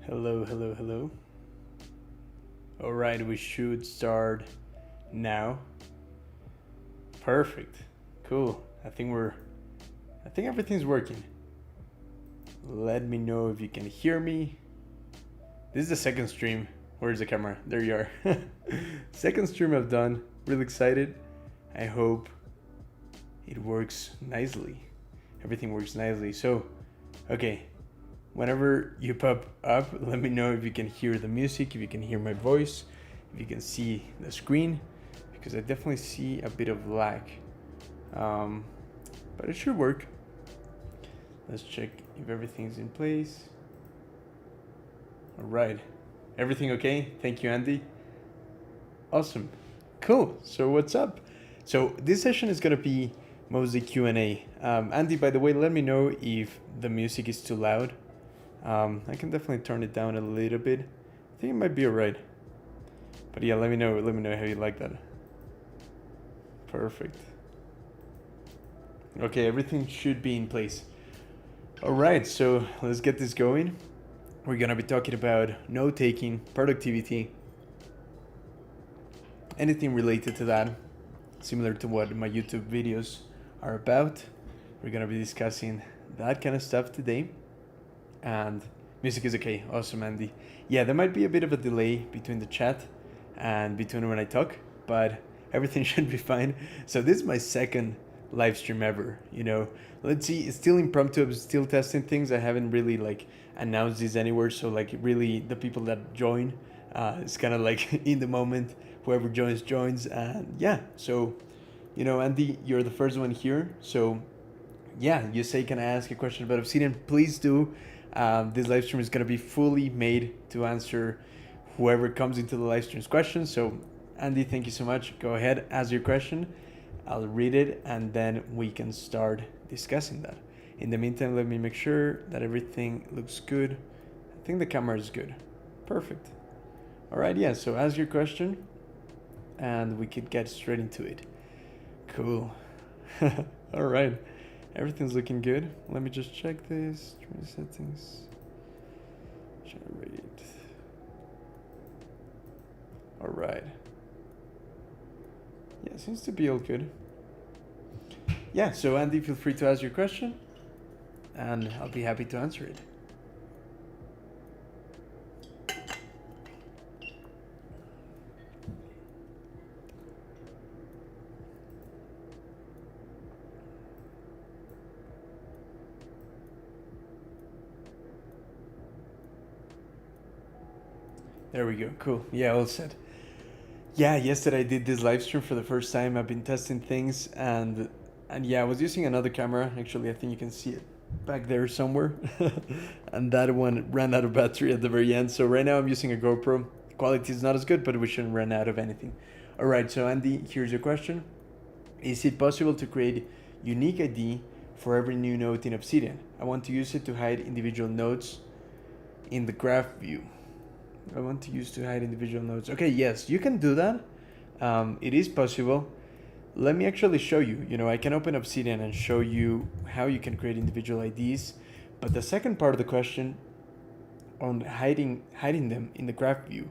Hello, hello, hello. All right, we should start now. Perfect. Cool. I think everything's working. Let me know if you can hear me. This is the second stream. Where's the camera? There you are. Second stream I've done. Really excited. I hope it works nicely. Everything works nicely. So, okay. Whenever you pop up, let me know if you can hear the music, if you can hear my voice, if you can see the screen, because I definitely see a bit of lag. But it should work. Let's check if everything's in place. All right. Everything okay? Thank you, Andy. Awesome. Cool. So what's up? So this session is going to be mostly Q&A. Andy, by the way, let me know if the music is too loud. I can definitely turn it down a little bit. I think it might be alright. But yeah, let me know how you like that. Perfect. Okay, everything should be in place. Alright, so let's get this going. We're gonna be talking about note-taking, productivity, anything related to that, similar to what my YouTube videos are about. We're gonna be discussing that kind of stuff today. And music is okay. Awesome, Andy. Yeah, there might be a bit of a delay between the chat and between when I talk, but everything should be fine. So this is my second live stream ever, Let's see, it's still impromptu. I'm still testing things. I haven't really announced this anywhere. So really the people that join, it's kind of like in the moment, whoever joins. And yeah, so, Andy, you're the first one here. So yeah, you say, can I ask a question about Obsidian? Please do. This live stream is going to be fully made to answer whoever comes into the live stream's questions. So, Andy, thank you so much. Go ahead, ask your question. I'll read it, and then we can start discussing that. In the meantime, let me make sure that everything looks good. I think the camera is good. Perfect. All right, yeah, so ask your question, and we could get straight into it. Cool. All right. Everything's looking good. Let me just check this. Settings. Generate. All right. Yeah, seems to be all good. Yeah, so Andy, feel free to ask your question, and I'll be happy to answer it. There we go. Cool. Yeah, all set. Yeah, yesterday I did this live stream for the first time. I've been testing things, and yeah, I was using another camera. Actually, I think you can see it back there somewhere. And that one ran out of battery at the very end. So right now I'm using a GoPro. Quality is not as good, but we shouldn't run out of anything. All right, so Andy, here's your question. Is it possible to create unique ID for every new node in Obsidian? I want to use it to hide individual nodes in the graph view. I want to use to hide individual nodes. Okay, yes, you can do that. It is possible. Let me actually show you. I can open Obsidian and show you how you can create individual IDs. But the second part of the question on hiding them in the graph view,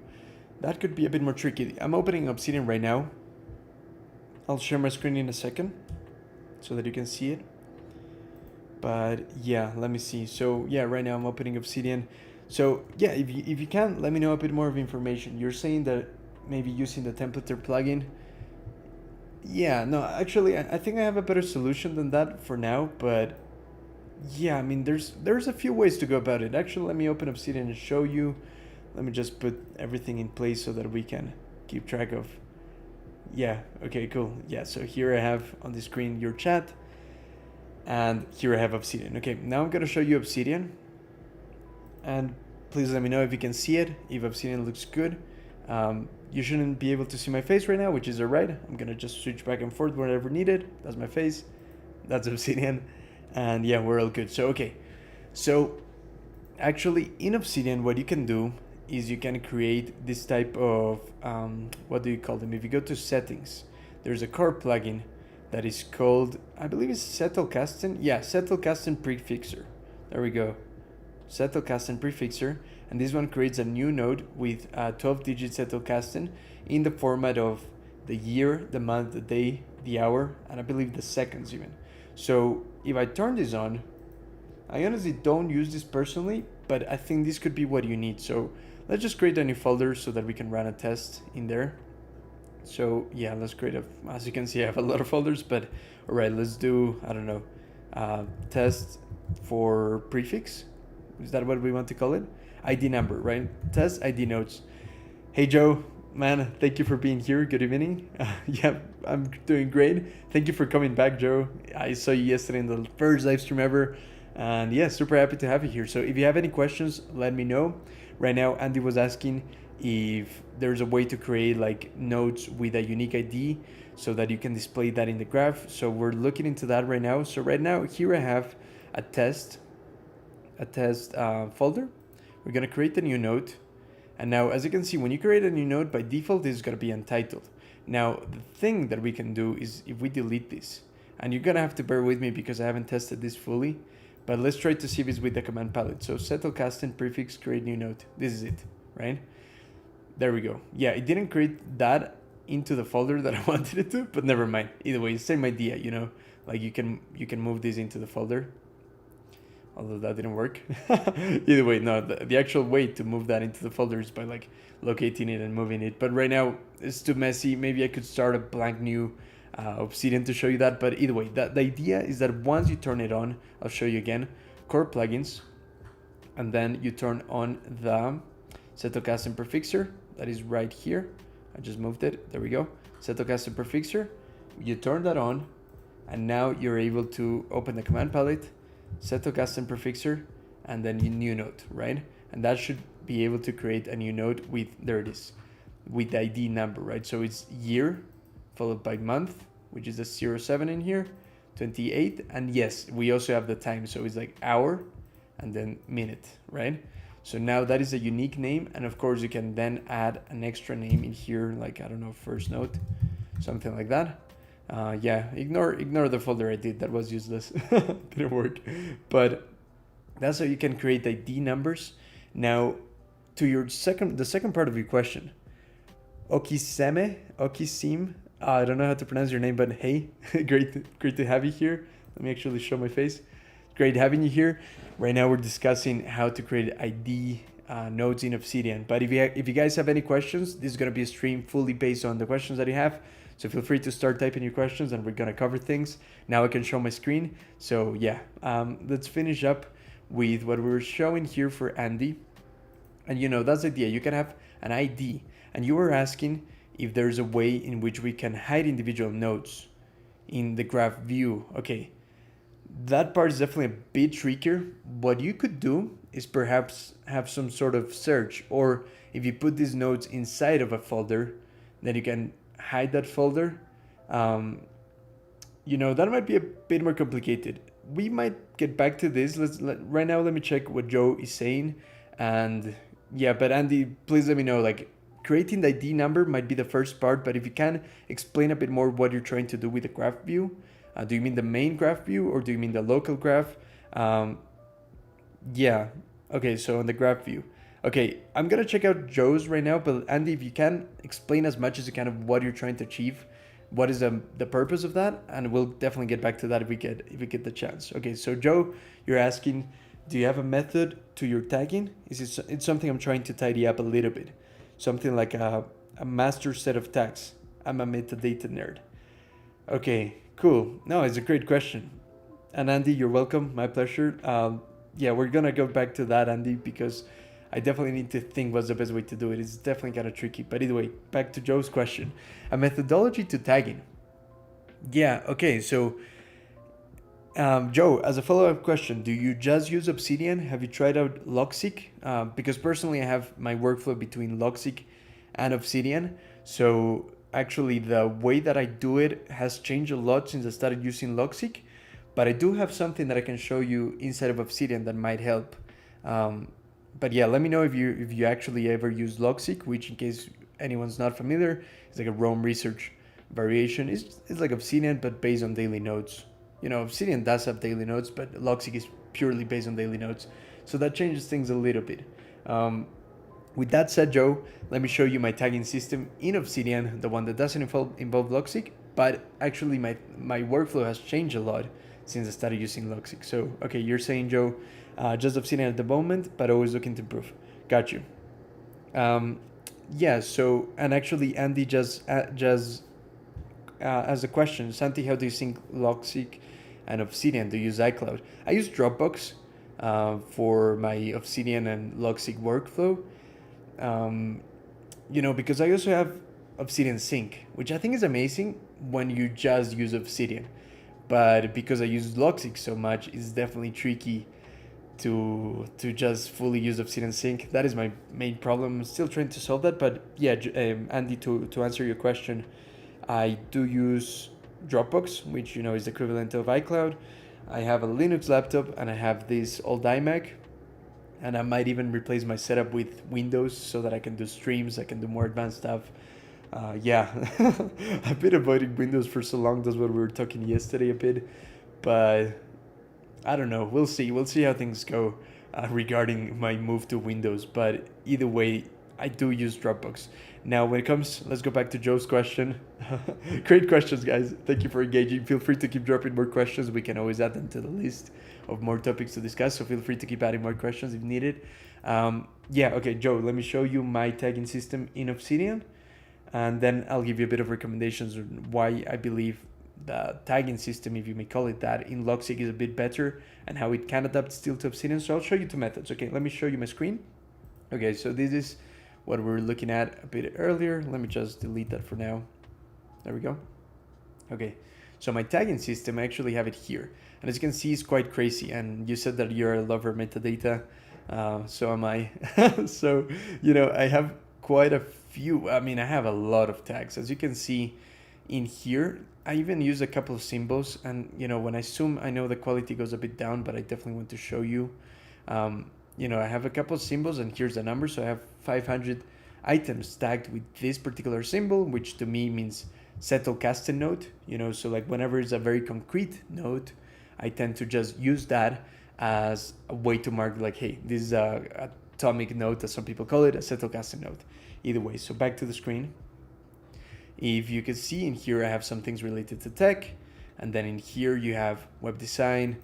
that could be a bit more tricky. I'm opening Obsidian right now. I'll share my screen in a second so that you can see it. But yeah, let me see. So yeah, right now I'm opening Obsidian. So yeah, if you can, let me know a bit more of information. You're saying that maybe using the templater plugin. Yeah, no, actually, I think I have a better solution than that for now. But yeah, I mean, there's a few ways to go about it. Actually, let me open Obsidian and show you. Let me just put everything in place so that we can keep track of. Yeah, okay, cool. Yeah, so here I have on the screen your chat. And here I have Obsidian. Okay, now I'm going to show you Obsidian. And please let me know if you can see it, if Obsidian looks good. You shouldn't be able to see my face right now, which is alright. I'm going to just switch back and forth whenever needed. That's my face. That's Obsidian. And yeah, we're all good. So, okay. So, actually, in Obsidian, what you can do is you can create this type of, what do you call them? If you go to settings, there's a core plugin that is called, I believe it's Settle Custom. Yeah, Settle Custom Prefixer. There we go. Zettelkasten prefixer, and this one creates a new node with 12-digit Zettelkasten in the format of the year, the month, the day, the hour, and I believe the seconds even. So if I turn this on, I honestly don't use this personally, but I think this could be what you need. So let's just create a new folder so that we can run a test in there. So yeah, let's create as you can see, I have a lot of folders, but all right, let's do, I don't know, test for prefix. Is that what we want to call it? ID number, right? Test ID nodes. Hey Joe, man, thank you for being here. Good evening. Yeah, I'm doing great. Thank you for coming back, Joe. I saw you yesterday in the first live stream ever. And yeah, super happy to have you here. So if you have any questions, let me know. Right now, Andy was asking if there's a way to create like nodes with a unique ID so that you can display that in the graph. So we're looking into that right now. So right now, here I have a test folder. We're gonna create a new node. And now, as you can see, when you create a new node, by default, this is gonna be untitled. Now, the thing that we can do is if we delete this, and you're gonna have to bear with me because I haven't tested this fully, but let's try to see if it's with the command palette. So Zettelkasten prefix create new node. This is it, right? There we go. Yeah, it didn't create that into the folder that I wanted it to, but never mind. Either way, same idea, you know, like you can move this into the folder. Although that didn't work. Either way, no, the actual way to move that into the folder is by like locating it and moving it. But right now it's too messy. Maybe I could start a blank new Obsidian to show you that. But either way, the idea is that once you turn it on, I'll show you again, core plugins, and then you turn on the Zettelkasten prefixer that is right here. I just moved it. There we go. Zettelkasten prefixer. You turn that on, and now you're able to open the command palette, Zettelkasten prefixer, and then your new node, right? And that should be able to create a new node with, there it is, with the ID number, right? So it's year followed by month, which is the 07 in here, 28, and yes, we also have the time, so it's like hour and then minute, right? So now that is a unique name, and of course you can then add an extra name in here, like, I don't know, first note, something like that. Yeah, ignore the folder I did, that was useless. Didn't work. But that's how you can create ID numbers. Now, to the second part of your question, Okisim, I don't know how to pronounce your name, but hey, great to have you here. Let me actually show my face. Great having you here. Right now we're discussing how to create ID nodes in Obsidian. But if you guys have any questions, this is gonna be a stream fully based on the questions that you have. So feel free to start typing your questions and we're gonna cover things. Now I can show my screen. So yeah, let's finish up with what we were showing here for Andy. And you know, that's the idea. You can have an ID, and you were asking if there's a way in which we can hide individual nodes in the graph view. Okay, that part is definitely a bit trickier. What you could do is perhaps have some sort of search, or if you put these nodes inside of a folder, then you can hide that folder. You know, that might be a bit more complicated. We might get back to this. Right now, let me check what Joe is saying. And yeah, but Andy, please let me know, like, creating the ID number might be the first part, but if you can explain a bit more what you're trying to do with the graph view. Do you mean the main graph view, or do you mean the local graph? Yeah, okay, so on the graph view. Okay, I'm gonna check out Joe's right now, but Andy, if you can explain as much as you can of what you're trying to achieve, what is the purpose of that, and we'll definitely get back to that if we get the chance. Okay, so Joe, you're asking, do you have a method to your tagging? It's something I'm trying to tidy up a little bit, something like a master set of tags. I'm a metadata nerd. Okay, cool. No, it's a great question, and Andy, you're welcome. My pleasure. Yeah, we're gonna go back to that, Andy, because I definitely need to think what's the best way to do it. It's definitely kind of tricky. But either way, back to Joe's question. A methodology to tagging. Yeah, okay, so Joe, as a follow-up question, do you just use Obsidian? Have you tried out Logseq? Because personally, I have my workflow between Logseq and Obsidian. So actually, the way that I do it has changed a lot since I started using Logseq. But I do have something that I can show you inside of Obsidian that might help. But yeah, let me know if you actually ever use Logseq, which, in case anyone's not familiar, is like a Roam research variation. It's like Obsidian, but based on daily nodes. You know, Obsidian does have daily nodes, but Logseq is purely based on daily nodes. So that changes things a little bit. Um, with that said, Joe, let me show you my tagging system in Obsidian, the one that doesn't involve Logseq, but actually my workflow has changed a lot since I started using Logseq. So, okay, you're saying, Joe, just Obsidian at the moment, but always looking to improve. Got you. Um, yeah, so, and actually Andy just as a question, Santi, how do you sync Logseq and Obsidian? Do you use iCloud? I use Dropbox for my Obsidian and Logseq workflow. Um, because I also have Obsidian Sync, which I think is amazing when you just use Obsidian. But because I use Logseq so much, it's definitely tricky to just fully use Obsidian Sync. That is my main problem. I'm still trying to solve that. But yeah, Andy, to answer your question, I do use Dropbox, which is the equivalent of iCloud. I have a Linux laptop and I have this old iMac, and I might even replace my setup with Windows so that I can do streams, I can do more advanced stuff. Yeah, I've been avoiding Windows for so long. That's what we were talking yesterday a bit, but I don't know. We'll see. We'll see how things go regarding my move to Windows. But either way, I do use Dropbox. Now, when it comes, let's go back to Joe's question. Great questions, guys. Thank you for engaging. Feel free to keep dropping more questions. We can always add them to the list of more topics to discuss. So feel free to keep adding more questions if needed. Yeah, okay, Joe, let me show you my tagging system in Obsidian. And then I'll give you a bit of recommendations on why I believe the tagging system, if you may call it that, in Logseq is a bit better and how it can adapt still to Obsidian. So I'll show you two methods. Okay, let me show you my screen. Okay, so this is what we were looking at a bit earlier. Let me just delete that for now. There we go. Okay, so my tagging system, I actually have it here. And as you can see, it's quite crazy. And you said that you're a lover of metadata. So am I. So, I have quite a few. I mean, I have a lot of tags. As you can see in here, I even use a couple of symbols. And, when I zoom, I know the quality goes a bit down, but I definitely want to show you. I have a couple of symbols, and here's the number. So I have 500 items tagged with this particular symbol, which to me means settle custom node. So like whenever it's a very concrete node, I tend to just use that as a way to mark like, hey, this is a atomic node, as some people call it, a settle custom node. Either way, so back to the screen. If you can see in here, I have some things related to tech, and then in here you have web design,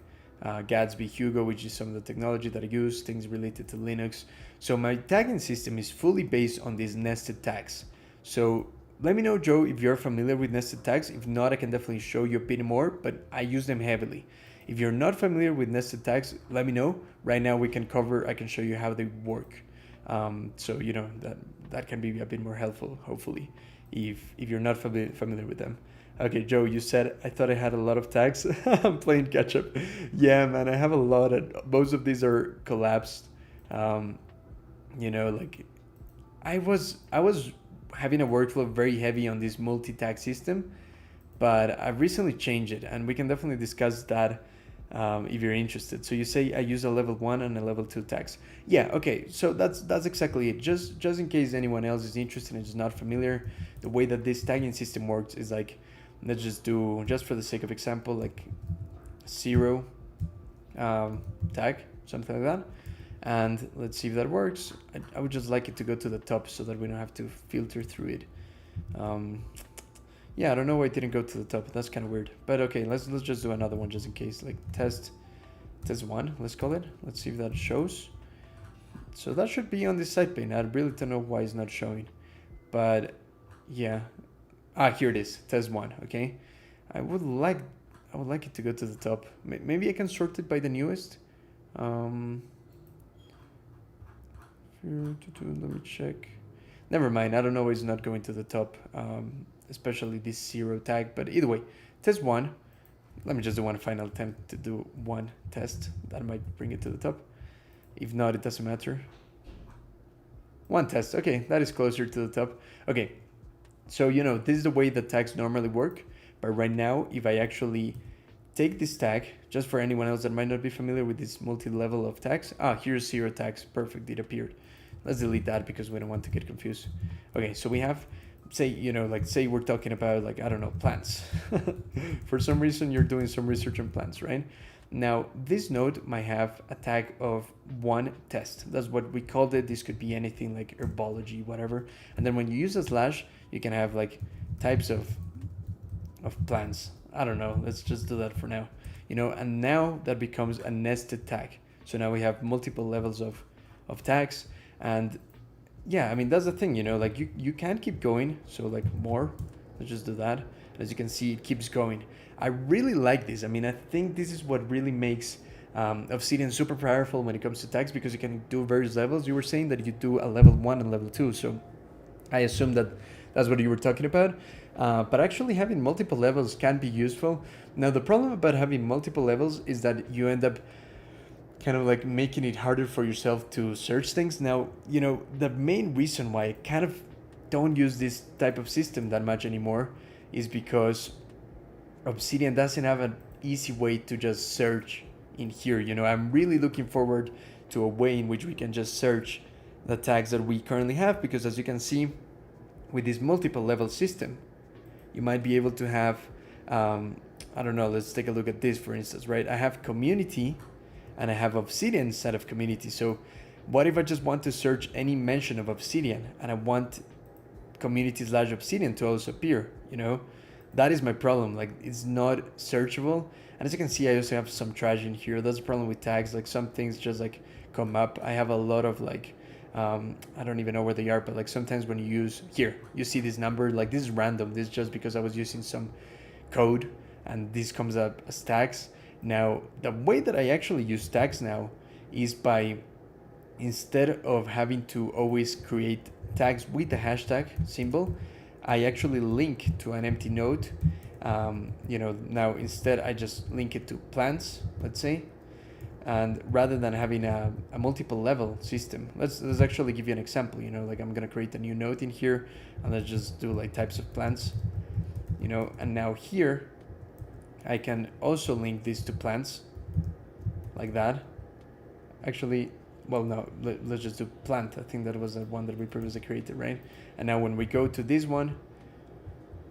Gatsby, Hugo, which is some of the technology that I use, things related to Linux. So my tagging system is fully based on these nested tags. So let me know, Joe, if you're familiar with nested tags. If not, I can definitely show you a bit more, but I use them heavily. If you're not familiar with nested tags, let me know. Right now I can show you how they work. So that can be a bit more helpful, hopefully, if you're not familiar with them. Okay, Joe, you said I thought I had a lot of tags. I'm playing catch up. Yeah, man, I have a lot. Most of these are collapsed. Like I was having a workflow very heavy on this multi-tag system, but I've recently changed it, and we can definitely discuss that if you're interested. So you say I use a level 1 and a level 2 tags. Yeah, okay, so that's exactly it. Just in case anyone else is interested and is not familiar, the way that this tagging system works is like, let's just do, just for the sake of example, like 0 tag, something like that. And let's see if that works. I would just like it to go to the top so that we don't have to filter through it. Yeah, I don't know why it didn't go to the top. That's kind of weird. But okay, let's just do another one just in case. Like test 1, let's call it. Let's see if that shows. So that should be on this side pane. I really don't know why it's not showing. But yeah. Here it is. Test 1, okay? I would like it to go to the top. Maybe I can sort it by the newest. Let me check. Never mind. I don't know why it's not going to the top. Especially this 0 tag, but either way, test 1. Let me just do one final attempt to do one test. That might bring it to the top. If not, it doesn't matter. One test. Okay, that is closer to the top. Okay, so this is the way the tags normally work. But right now, if I actually take this tag, just for anyone else that might not be familiar with this multi-level of tags. Here's 0 tags. Perfect, it appeared. Let's delete that because we don't want to get confused. Okay, so we have, say we're talking about, like, I don't know, plants. For some reason, you're doing some research on plants, right? Now, this node might have a tag of one test. That's what we called it. This could be anything like herbology, whatever. And then when you use a slash, you can have like types of plants. I don't know. Let's just do that for now. And now that becomes a nested tag. So now we have multiple levels of tags. And yeah, I mean, that's the thing, like you can keep going. So like more, let's just do that. As you can see, it keeps going. I really like this. I mean, I think this is what really makes Obsidian super powerful when it comes to tags, because you can do various levels. You were saying that you do a level 1 and level 2. So I assume that that's what you were talking about. But actually having multiple levels can be useful. Now, the problem about having multiple levels is that you end up kind of like making it harder for yourself to search things. Now, the main reason why I kind of don't use this type of system that much anymore is because Obsidian doesn't have an easy way to just search in here. I'm really looking forward to a way in which we can just search the tags that we currently have, because as you can see, with this multiple level system, you might be able to have, I don't know, let's take a look at this, for instance, right? I have community and I have Obsidian instead of community. So what if I just want to search any mention of Obsidian and I want community/Obsidian to also appear, That is my problem. Like, it's not searchable. And as you can see, I also have some trash in here. That's the problem with tags. Like, some things just like come up. I have a lot of like, I don't even know where they are, but like sometimes when you use here, you see this number, like this is random. This is just because I was using some code and this comes up as tags. Now, the way that I actually use tags now is by, instead of having to always create tags with the hashtag symbol, I actually link to an empty node. Now instead I just link it to plants, let's say. And rather than having a multiple level system, let's actually give you an example. Like I'm gonna create a new node in here, and let's just do like types of plants. And now here I can also link this to plants like that. Actually, well, no, let's just do plant. I think that was the one that we previously created, right? And now when we go to this one,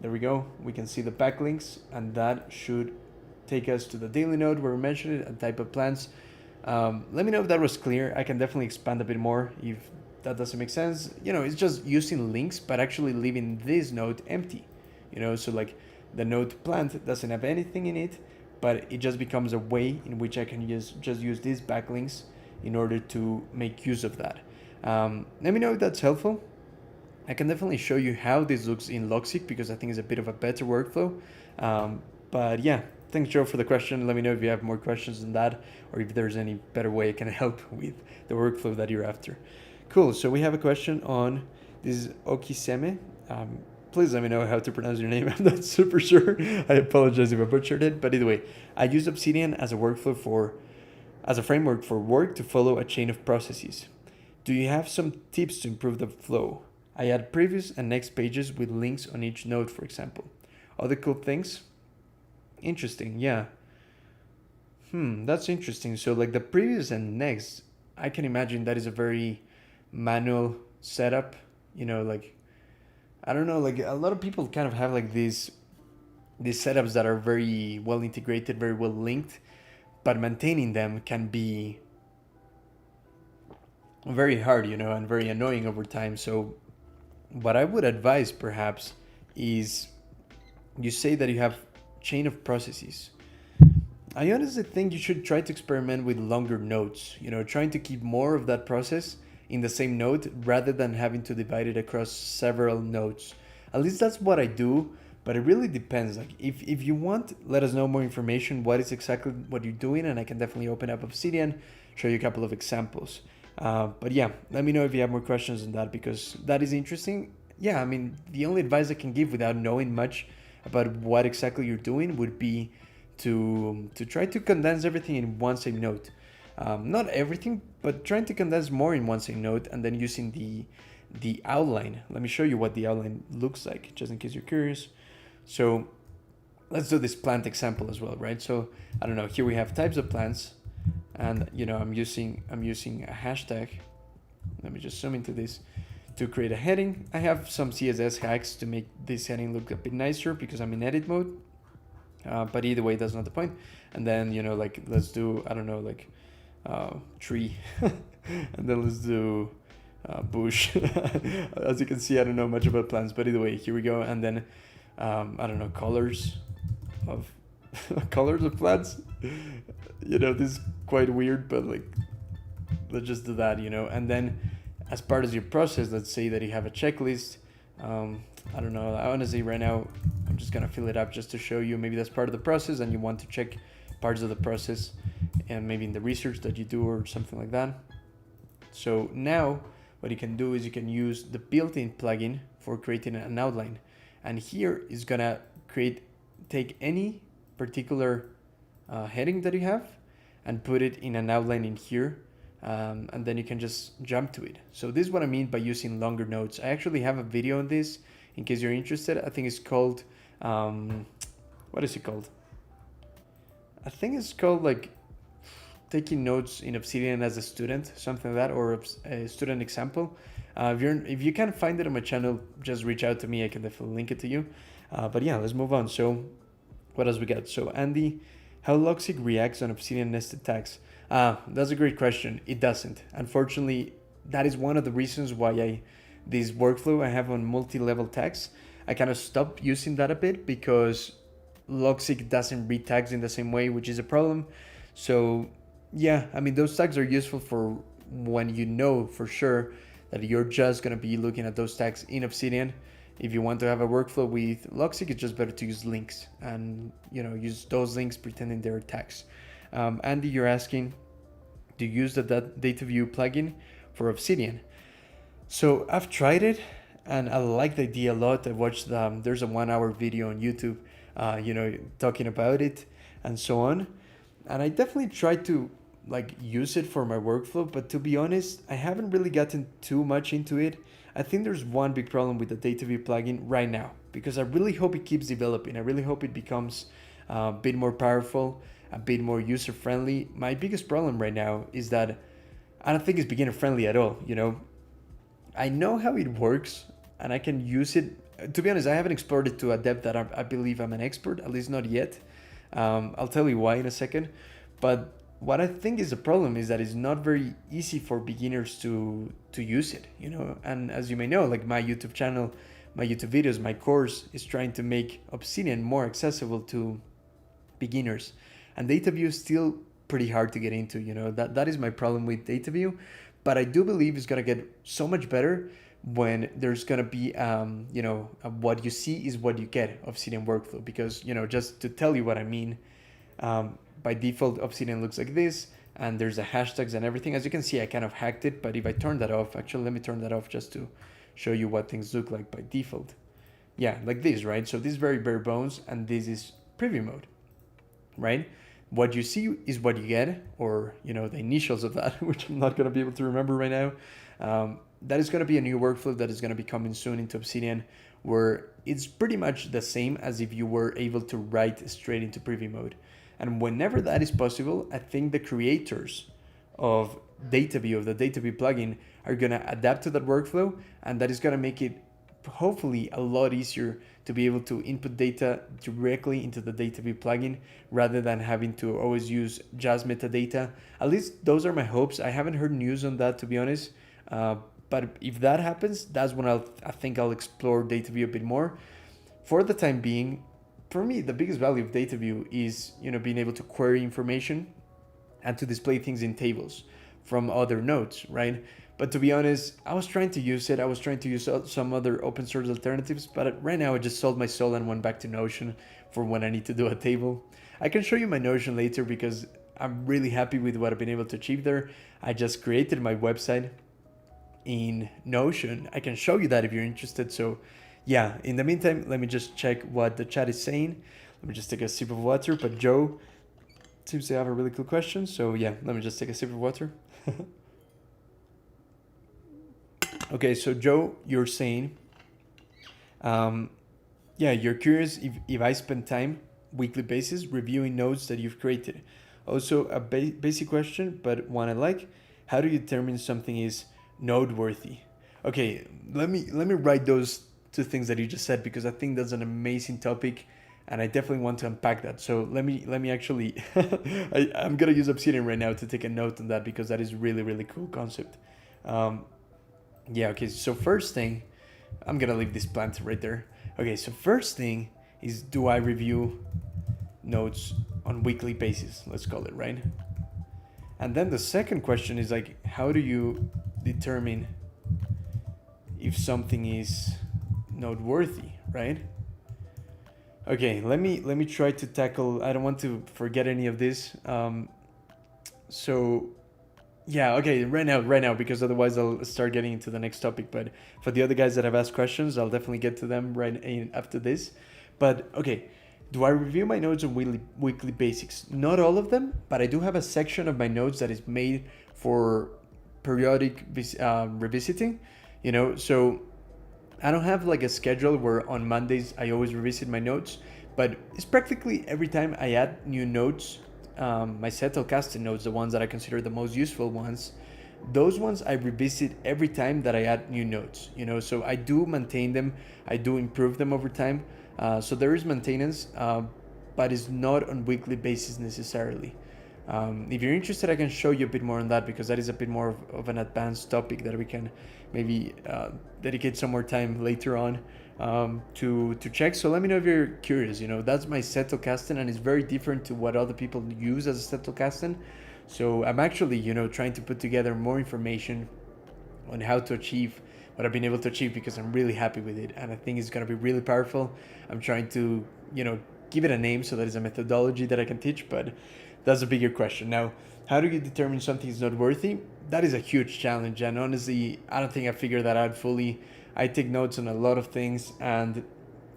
there we go. We can see the backlinks, and that should take us to the daily node where we mentioned it, and type of plants. Let me know if that was clear. I can definitely expand a bit more if that doesn't make sense. It's just using links, but actually leaving this node empty. So like the node plant doesn't have anything in it, but it just becomes a way in which I can just use these backlinks in order to make use of that. Let me know if that's helpful. I can definitely show you how this looks in Logseq, because I think it's a bit of a better workflow. But yeah, thanks, Joe, for the question. Let me know if you have more questions than that, or if there's any better way I can help with the workflow that you're after. Cool, so we have a question on this Okiseme. Please let me know how to pronounce your name. I'm not super sure. I apologize if I butchered it. But either way, I use Obsidian as a framework for work to follow a chain of processes. Do you have some tips to improve the flow? I add previous and next pages with links on each node, for example. Other cool things? Interesting, yeah. That's interesting. So like the previous and next, I can imagine that is a very manual setup. Like, I don't know, like a lot of people kind of have like these setups that are very well integrated, very well linked, but maintaining them can be very hard, and very annoying over time. So what I would advise perhaps is, you say that you have chain of processes. I honestly think you should try to experiment with longer nodes, trying to keep more of that process in the same node rather than having to divide it across several nodes. At least that's what I do, but it really depends. Like if you want, let us know more information, what is exactly what you're doing, and I can definitely open up Obsidian, show you a couple of examples. But yeah, let me know if you have more questions on that, because that is interesting. Yeah, I mean, the only advice I can give without knowing much about what exactly you're doing would be to try to condense everything in one same node. Not everything, but trying to condense more in one same node, and then using the outline. Let me show you what the outline looks like, just in case you're curious. So let's do this plant example as well, right? So I don't know, here we have types of plants, and I'm using a hashtag. Let me just zoom into this to create a heading. I have some CSS hacks to make this heading look a bit nicer because I'm in edit mode. But either way, that's not the point. And then, like, let's do, I don't know, like, tree. And then let's do bush. As you can see, I don't know much about plants, but either way, here we go. And then, I don't know, colors of colors of plants. This is quite weird, but like, let's just do that. And then, as part of your process, let's say that you have a checklist. I don't know, honestly right now I'm just gonna fill it up just to show you. Maybe that's part of the process and you want to check parts of the process, and maybe in the research that you do or something like that. So now what you can do is you can use the built-in plugin for creating an outline, and here is gonna take any particular heading that you have and put it in an outline in here. And then you can just jump to it. So this is what I mean by using longer notes. I actually have a video on this in case you're interested. I think it's called, what is it called? I think it's called like taking notes in Obsidian as a student, something like that, or a student example. If you can't find it on my channel, just reach out to me. I can definitely link it to you. But yeah, let's move on. So what else we got? So Andy, how Loxic reacts on Obsidian nested tags? That's a great question. It doesn't. Unfortunately, that is one of the reasons why this workflow I have on multi-level tags, I kind of stopped using that a bit because Loxic doesn't read tags in the same way, which is a problem. So yeah, I mean, those tags are useful for when you know for sure that you're just going to be looking at those tags in Obsidian. If you want to have a workflow with Loxic, it's just better to use links and, use those links pretending they're tags. Andy, you're asking, to use the data view plugin for Obsidian. So I've tried it and I like the idea a lot. I watched there's a 1 hour video on YouTube, talking about it and so on. And I definitely tried to like use it for my workflow, but to be honest, I haven't really gotten too much into it. I think there's one big problem with the data view plugin right now, because I really hope it keeps developing. I really hope it becomes a bit more powerful, a bit more user-friendly. My biggest problem right now is that I don't think it's beginner-friendly at all. I know how it works and I can use it. To be honest, I haven't explored it to a depth that I believe I'm an expert, at least not yet. I'll tell you why in a second. But what I think is the problem is that it's not very easy for beginners to use it, And as you may know, like my YouTube channel, my YouTube videos, my course is trying to make Obsidian more accessible to beginners. And DataView is still pretty hard to get into, that is my problem with DataView. But I do believe it's going to get so much better when there's going to be, what you see is what you get Obsidian workflow. Because, just to tell you what I mean, by default, Obsidian looks like this. And there's the hashtags and everything. As you can see, I kind of hacked it. But if I turn that off, actually, let me turn that off just to show you what things look like by default. Yeah, like this, right? So this is very bare bones. And this is preview mode, right? What you see is what you get, or the initials of that, which I'm not going to be able to remember right now. That is going to be a new workflow that is going to be coming soon into Obsidian, where it's pretty much the same as if you were able to write straight into preview mode. And whenever that is possible, I think the creators of DataView, of the DataView plugin, are going to adapt to that workflow, and that is going to make it hopefully a lot easier to be able to input data directly into the DataView plugin rather than having to always use just metadata. At least those are my hopes. I haven't heard news on that, to be honest. But if that happens, that's when I think I'll explore DataView a bit more. For the time being, for me, the biggest value of DataView is being able to query information and to display things in tables from other nodes, right? But to be honest, I was trying to use it. I was trying to use some other open source alternatives, but right now I just sold my soul and went back to Notion for when I need to do a table. I can show you my Notion later because I'm really happy with what I've been able to achieve there. I just created my website in Notion. I can show you that if you're interested. So yeah, in the meantime, let me just check what the chat is saying. Let me just take a sip of water. But Joe seems to have a really cool question. So yeah, let me just take a sip of water. Okay, so Joe, you're saying, you're curious if I spend time, weekly basis, reviewing nodes that you've created. Also, a basic question, but one I like. How do you determine something is node-worthy? Okay, let me write those two things that you just said, because I think that's an amazing topic. and I definitely want to unpack that. So let me actually I'm gonna use Obsidian right now to take a note on that, because that is really really cool concept. Um, yeah. Okay. So first thing, I'm gonna leave this plant right there. Okay. So first thing is, do I review notes on weekly basis? Let's call it, right. And then the second question is like, how do you determine if something is noteworthy, right? Okay, let me try to tackle. I don't want to forget any of this. So yeah, okay, right now, because otherwise I'll start getting into the next topic. But for the other guys that have asked questions, I'll definitely get to them after this. But okay, do I review my notes on weekly basics? Not all of them, but I do have a section of my notes that is made for periodic revisiting. So I don't have like a schedule where on Mondays I always revisit my notes, but it's practically every time I add new notes, my Zettelkasten notes, the ones that I consider the most useful ones, those ones I revisit every time that I add new notes. So I do maintain them, I do improve them over time. So there is maintenance, but it's not on weekly basis necessarily. If you're interested, I can show you a bit more on that, because that is a bit more of an advanced topic that we can maybe dedicate some more time later on to check. So let me know if you're curious. That's my Zettelkasten, and it's very different to what other people use as a Zettelkasten. So I'm actually, trying to put together more information on how to achieve what I've been able to achieve, because I'm really happy with it, and I think it's going to be really powerful. I'm trying to, give it a name so that it's a methodology that I can teach, but that's a bigger question. Now, how do you determine something is not worthy? That is a huge challenge, and honestly, I don't think I figured that out fully. I take notes on a lot of things, and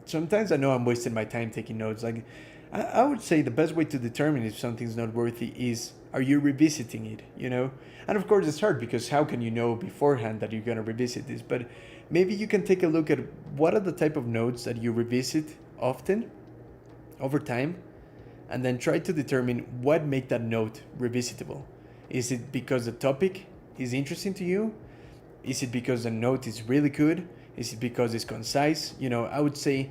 sometimes I know I'm wasting my time taking notes. Like, I would say the best way to determine if something's not worthy is, are you revisiting it? And of course, it's hard, because how can you know beforehand that you're going to revisit this? But maybe you can take a look at what are the type of notes that you revisit often over time, and then try to determine what make that note revisitable. Is it because the topic is interesting to you? Is it because the note is really good? Is it because it's concise? I would say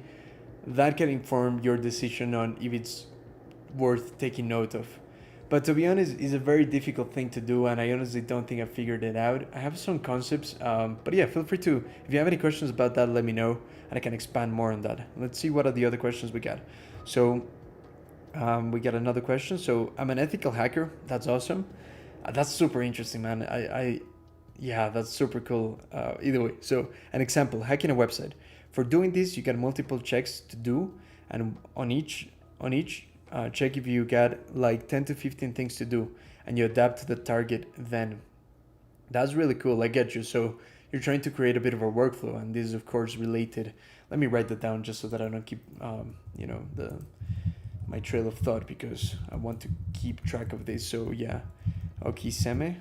that can inform your decision on if it's worth taking note of. But to be honest, it's a very difficult thing to do, and I honestly don't think I figured it out. I have some concepts, but yeah, feel free to, if you have any questions about that, let me know, and I can expand more on that. Let's see what are the other questions we got. So we got another question. So I'm an ethical hacker. That's awesome. That's super interesting, man. Yeah, that's super cool. Either way. So an example, hacking a website. For doing this, you get multiple checks to do, and on each check, if you got like 10 to 15 things to do, and you adapt to the target, then that's really cool. I get you. So you're trying to create a bit of a workflow, and this is of course related. Let me write that down just so that I don't keep the my trail of thought, because I want to keep track of this. So yeah, Okiseme,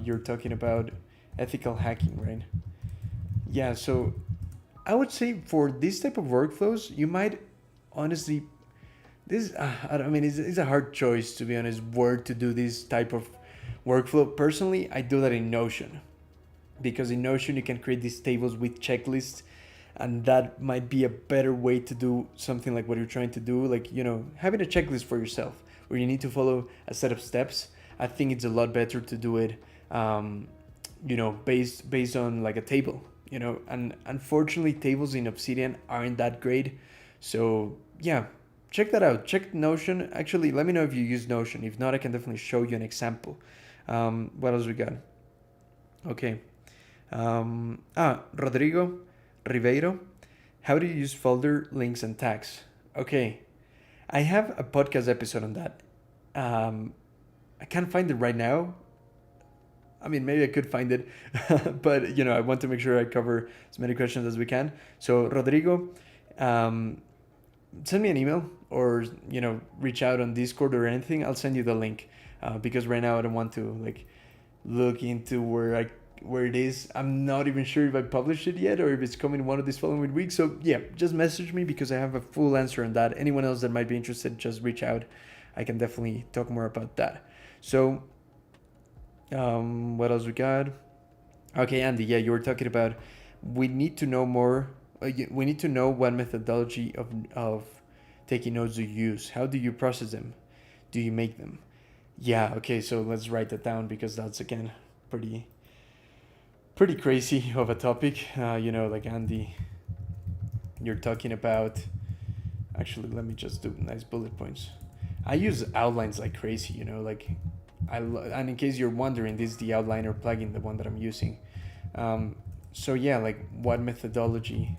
you're talking about ethical hacking, right? Yeah. So I would say for this type of workflows, you might honestly, this I mean, it's a hard choice, to be honest, where to do this type of workflow. Personally, I do that in Notion, because in Notion you can create these tables with checklists, and that might be a better way to do something like what you're trying to do, like having a checklist for yourself where you need to follow a set of steps. I think it's a lot better to do it based on like a table, and unfortunately tables in Obsidian aren't that great. So yeah, check that out. Check Notion. Actually, let me know if you use Notion. If not, I can definitely show you an example. What else we got? Okay. Rodrigo Ribeiro, how do you use folder links and tags? Okay, I have a podcast episode on that. I can't find it right now. I mean, maybe I could find it, but I want to make sure I cover as many questions as we can. So Rodrigo, um, send me an email, or reach out on Discord or anything. I'll send you the link, because right now I don't want to like look into where it is. I'm not even sure if I published it yet, or if it's coming one of these following weeks. So yeah, just message me, because I have a full answer on that. Anyone else that might be interested, just reach out. I can definitely talk more about that. So what else we got? Okay, Andy, yeah, you were talking about, we need to know more. We need to know what methodology of taking notes do you use? How do you process them? Do you make them? Yeah, okay, so let's write that down because that's again pretty crazy of a topic. Like Andy, you're talking about. Actually, let me just do nice bullet points. I use outlines like crazy. Like and in case you're wondering, this is the outliner plugin, the one that I'm using. So yeah, like what methodology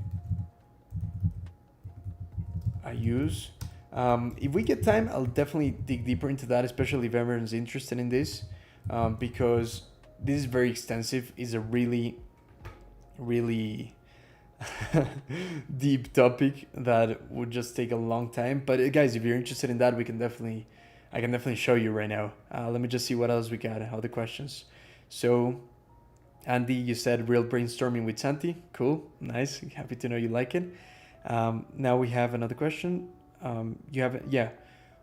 I use. If we get time, I'll definitely dig deeper into that, especially if everyone's interested in this, because this is very extensive. It's a really, really deep topic that would just take a long time. But guys, if you're interested in that, I can definitely show you right now. Let me just see what else we got. Other questions. So, Andy, you said real brainstorming with Santi. Cool, nice. Happy to know you like it. Now we have another question. You have, yeah,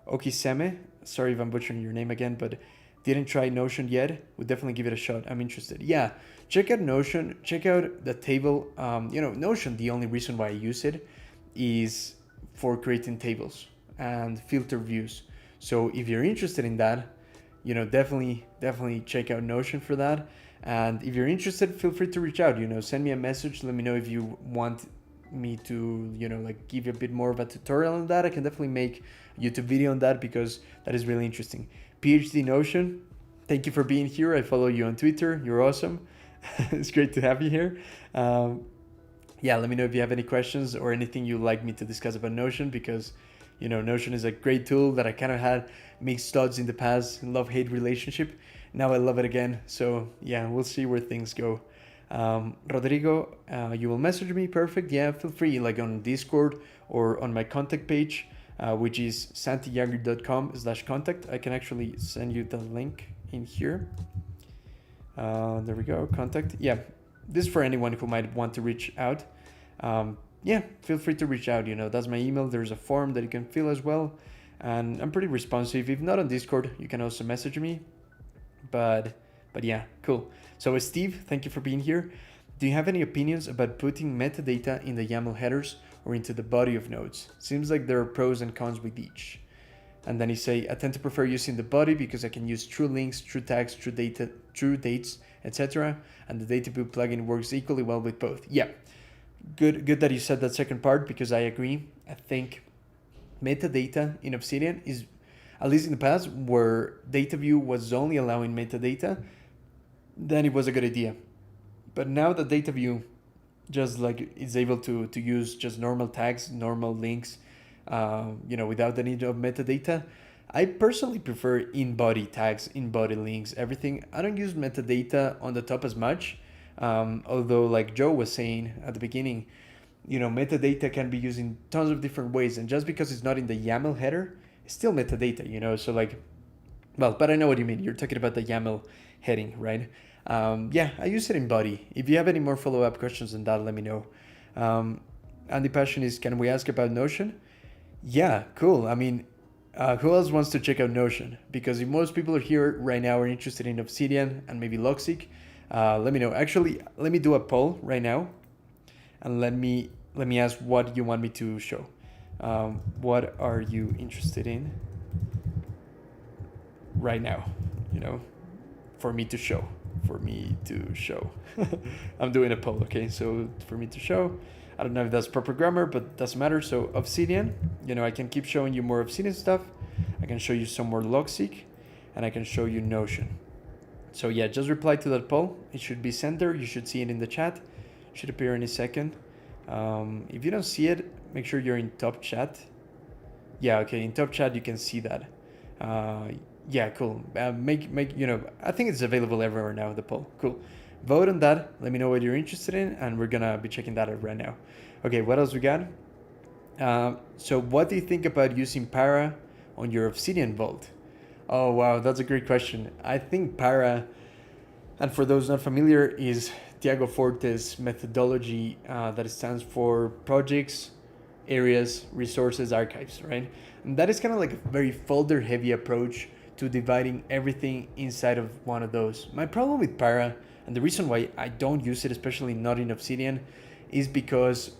Okiseme. Sorry if I'm butchering your name again, but didn't try Notion yet. Would definitely give it a shot. I'm interested. Yeah, check out Notion. Check out the table. Notion, the only reason why I use it is for creating tables and filter views. So if you're interested in that, definitely check out Notion for that. And if you're interested, feel free to reach out. Send me a message. Let me know if you want me to like give you a bit more of a tutorial on that. I can definitely make a YouTube video on that because that is really interesting. PhD Notion, thank you for being here. I follow you on Twitter. You're awesome. It's great to have you here. Let me know if you have any questions or anything you'd like me to discuss about Notion, because Notion is a great tool that I kind of had mixed thoughts in the past, love-hate relationship. Now I love it again. So yeah, we'll see where things go. Rodrigo, you will message me. Perfect. Yeah, feel free, like on Discord or on my contact page, which is santiago.com/contact. I can actually send you the link in here. There we go. Contact. Yeah, this is for anyone who might want to reach out. Feel free to reach out. That's my email. There's a form that you can fill as well, and I'm pretty responsive. If not on Discord, you can also message me. But yeah, cool. So Steve, thank you for being here. Do you have any opinions about putting metadata in the YAML headers or into the body of nodes? Seems like there are pros and cons with each. And then you say, I tend to prefer using the body because I can use true links, true tags, true data, true dates, etc. And the Databoo plugin works equally well with both. Yeah, good that you said that second part, because I agree. I think metadata in Obsidian is, at least in the past, where DataView was only allowing metadata, then it was a good idea. But now that DataView just like is able to use just normal tags, normal links, without the need of metadata, I personally prefer in-body tags, in-body links, everything. I don't use metadata on the top as much, although like Joe was saying at the beginning, metadata can be used in tons of different ways, and just because it's not in the YAML header, it's still metadata, so like, well, but I know what you mean. You're talking about the YAML heading, right? I use it in body. If you have any more follow-up questions on that, let me know. Andy Passion is, can we ask about Notion? Yeah, cool. I mean, who else wants to check out Notion? Because if most people are here right now are interested in Obsidian and maybe Logseq, let me know. Actually, let me do a poll right now, and let me ask what you want me to show. What are you interested in right now? For me to show. I'm doing a poll, okay? So for me to show, I don't know if that's proper grammar, but it doesn't matter. So Obsidian, I can keep showing you more Obsidian stuff. I can show you some more Logseq, and I can show you Notion. So yeah, just reply to that poll. It should be sent there. You should see it in the chat. It should appear any second. If you don't see it, make sure you're in top chat. Yeah, okay, in top chat you can see that. Yeah, cool. Make I think it's available everywhere now, the poll. Cool. Vote on that. Let me know what you're interested in, and we're gonna be checking that out right now. Okay, what else we got? So what do you think about using Para on your Obsidian Vault? Oh wow, that's a great question. I think Para, and for those not familiar, is Tiago Forte's methodology that stands for projects, areas, resources, archives, right? And that is kind of like a very folder heavy approach to dividing everything inside of one of those. My problem with Para, and the reason why I don't use it, especially not in Obsidian, is because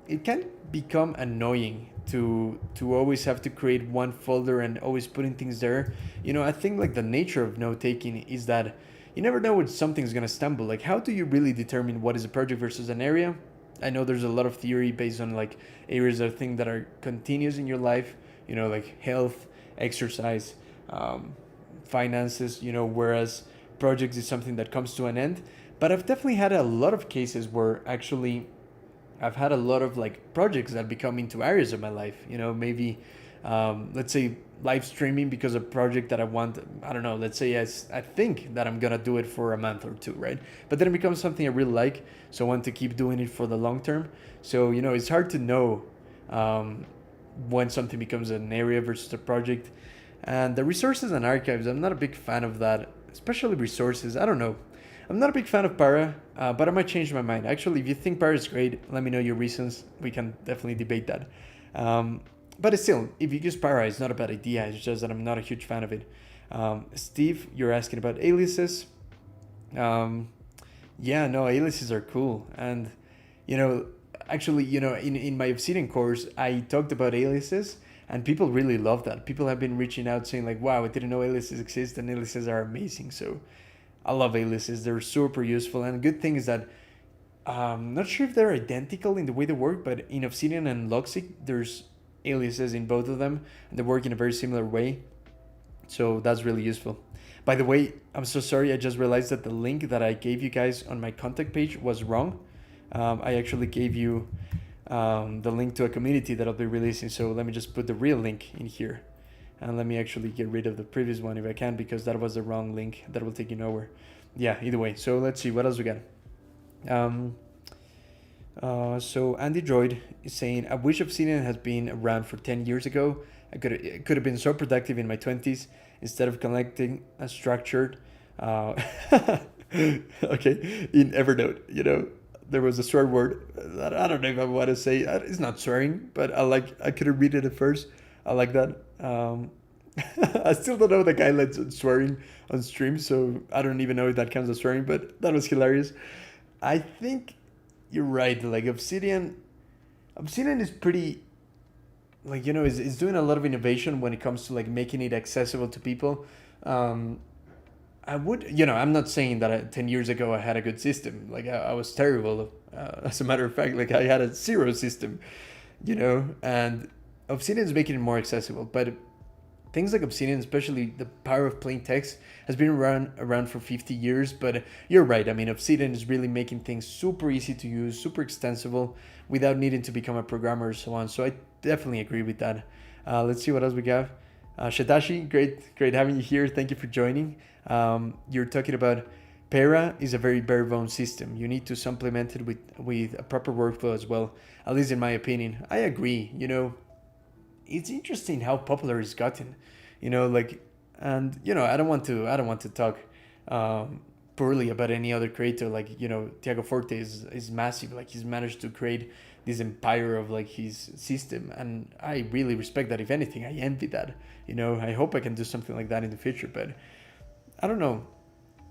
it can become annoying to always have to create one folder and always putting things there. I think like the nature of note taking is that you never know when something's gonna stumble. Like, how do you really determine what is a project versus an area? I know there's a lot of theory based on like areas of things that are continuous in your life, like health, exercise, um, finances, whereas projects is something that comes to an end. But I've definitely had a lot of cases where actually I've had a lot of like projects that become into areas of my life. Maybe let's say live streaming because a project that I want. I don't know. Let's say I think that I'm gonna do it for a month or two, right? But then it becomes something I really like, so I want to keep doing it for the long term. So it's hard to know um, when something becomes an area versus a project. And the resources and archives, I'm not a big fan of that, especially resources. I don't know. I'm not a big fan of Para, but I might change my mind. Actually, if you think Para is great, let me know your reasons. We can definitely debate that. Um, but still, if you use Para, it's not a bad idea. It's just that I'm not a huge fan of it. Steve, you're asking about aliases. Um, yeah, no, aliases are cool. And, you know, actually, in my Obsidian course, I talked about aliases. And people really love that. People have been reaching out saying like, "Wow, I didn't know aliases exist, and aliases are amazing." So I love aliases. They're super useful. And the good thing is that I'm not sure if they're identical in the way they work, but in Obsidian and Logic, there's aliases in both of them, and they work in a very similar way. So that's really useful. By the way, I'm so sorry. I just realized that the link that I gave you guys on my contact page was wrong. I actually gave you the link to a community that I'll be releasing. So let me just put the real link in here. And let me actually get rid of the previous one if I can, because that was the wrong link. That will take you nowhere. Yeah, either way. So let's see, what else we got? So Andy Droid is saying, I wish Obsidian has been around for 10 years ago. It could have been so productive in my 20s instead of collecting a structured. Uh, okay, in Evernote, there was a swear word that I don't know if I want to say. It's not swearing, but I couldn't read it at first. I like that. I still don't know the guidelines on swearing on stream, so I don't even know if that counts as swearing, but that was hilarious. I think you're right. Like Obsidian is pretty, like, is doing a lot of innovation when it comes to like making it accessible to people. Um, I would, I'm not saying that 10 years ago I had a good system. Like I was terrible. As a matter of fact, like I had a zero system, and Obsidian is making it more accessible. But things like Obsidian, especially the power of plain text, has been around for 50 years. But you're right. I mean, Obsidian is really making things super easy to use, super extensible, without needing to become a programmer or so on. So I definitely agree with that. Let's see what else we got. Shadashi, great having you here. Thank you for joining. You're talking about Para is a very bare bones system. You need to supplement it with a proper workflow as well, at least in my opinion. I agree. It's interesting how popular it's gotten. Like, and I don't want to talk poorly about any other creator. Like, Tiago Forte is massive. Like, he's managed to create this empire of like his system, and I really respect that. If anything, I envy that. I hope I can do something like that in the future, but I don't know.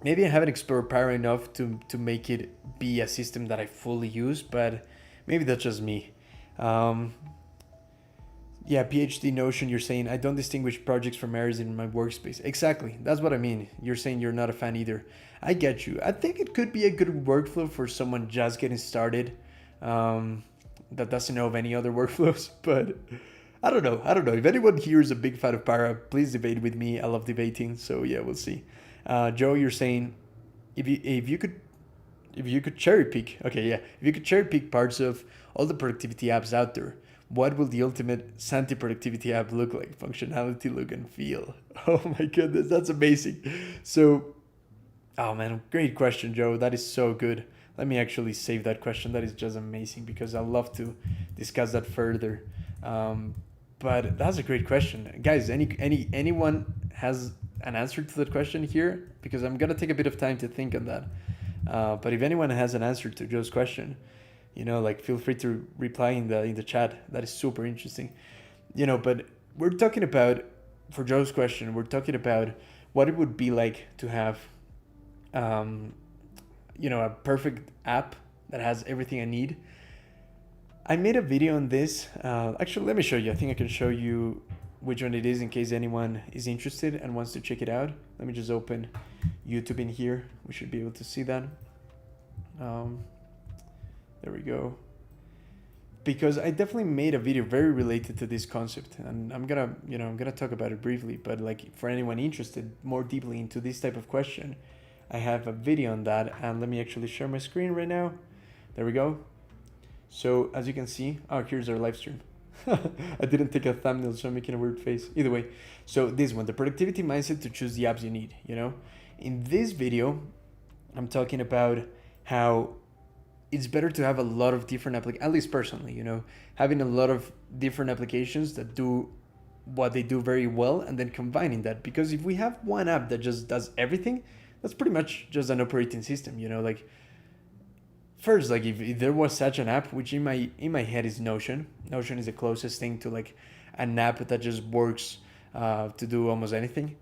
Maybe I haven't explored Pyro enough to make it be a system that I fully use, but maybe that's just me. Um, yeah, PhD Notion, you're saying, I don't distinguish projects from areas in my workspace. Exactly, that's what I mean. You're saying you're not a fan either. I get you. I think it could be a good workflow for someone just getting started that doesn't know of any other workflows, but I don't know. I don't know. If anyone here is a big fan of Para, please debate with me. I love debating, so yeah, we'll see. Joe, you're saying if you could cherry pick, okay, yeah, if you could cherry pick parts of all the productivity apps out there, what will the ultimate Santi productivity app look like? Functionality, look, and feel. Oh my goodness, that's amazing. So, oh man, great question, Joe. That is so good. Let me actually save that question. That is just amazing because I love to discuss that further. Um, but that's a great question, guys. Anyone has an answer to that question here? Because I'm gonna take a bit of time to think on that. But if anyone has an answer to Joe's question, like feel free to reply in the chat. That is super interesting. But we're talking about, for Joe's question, we're talking about what it would be like to have a perfect app that has everything I need. I made a video on this. Actually, let me show you. I think I can show you which one it is in case anyone is interested and wants to check it out. Let me just open YouTube in here. We should be able to see that. There we go. Because I definitely made a video very related to this concept, and I'm gonna talk about it briefly. But like for anyone interested more deeply into this type of question, I have a video on that, and let me actually share my screen right now. There we go. So as you can see, oh, here's our live stream. I didn't take a thumbnail, so I'm making a weird face. Either way, so this one, the productivity mindset to choose the apps you need. In this video, I'm talking about how it's better to have a lot of different at least personally, having a lot of different applications that do what they do very well, and then combining that. Because if we have one app that just does everything, that's pretty much just an operating system, like first, like if there was such an app, which in my head is Notion. Notion is the closest thing to like an app that just works to do almost anything.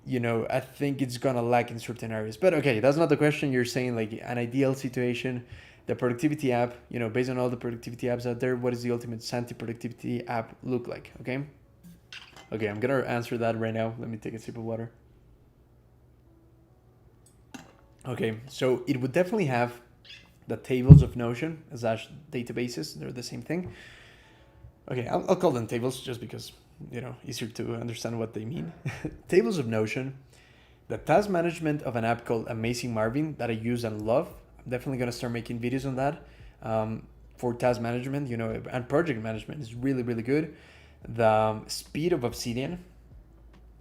I think it's gonna lack in certain areas. But okay, that's not the question. You're saying like an ideal situation, the productivity app, based on all the productivity apps out there, what is the ultimate Santi productivity app look like? Okay, I'm gonna answer that right now. Let me take a sip of water. Okay, so it would definitely have the tables of Notion as databases. They're the same thing. Okay, I'll call them tables just because, easier to understand what they mean. Tables of Notion, the task management of an app called Amazing Marvin that I use and love. I'm definitely going to start making videos on that for task management, and project management is really, really good. The speed of Obsidian,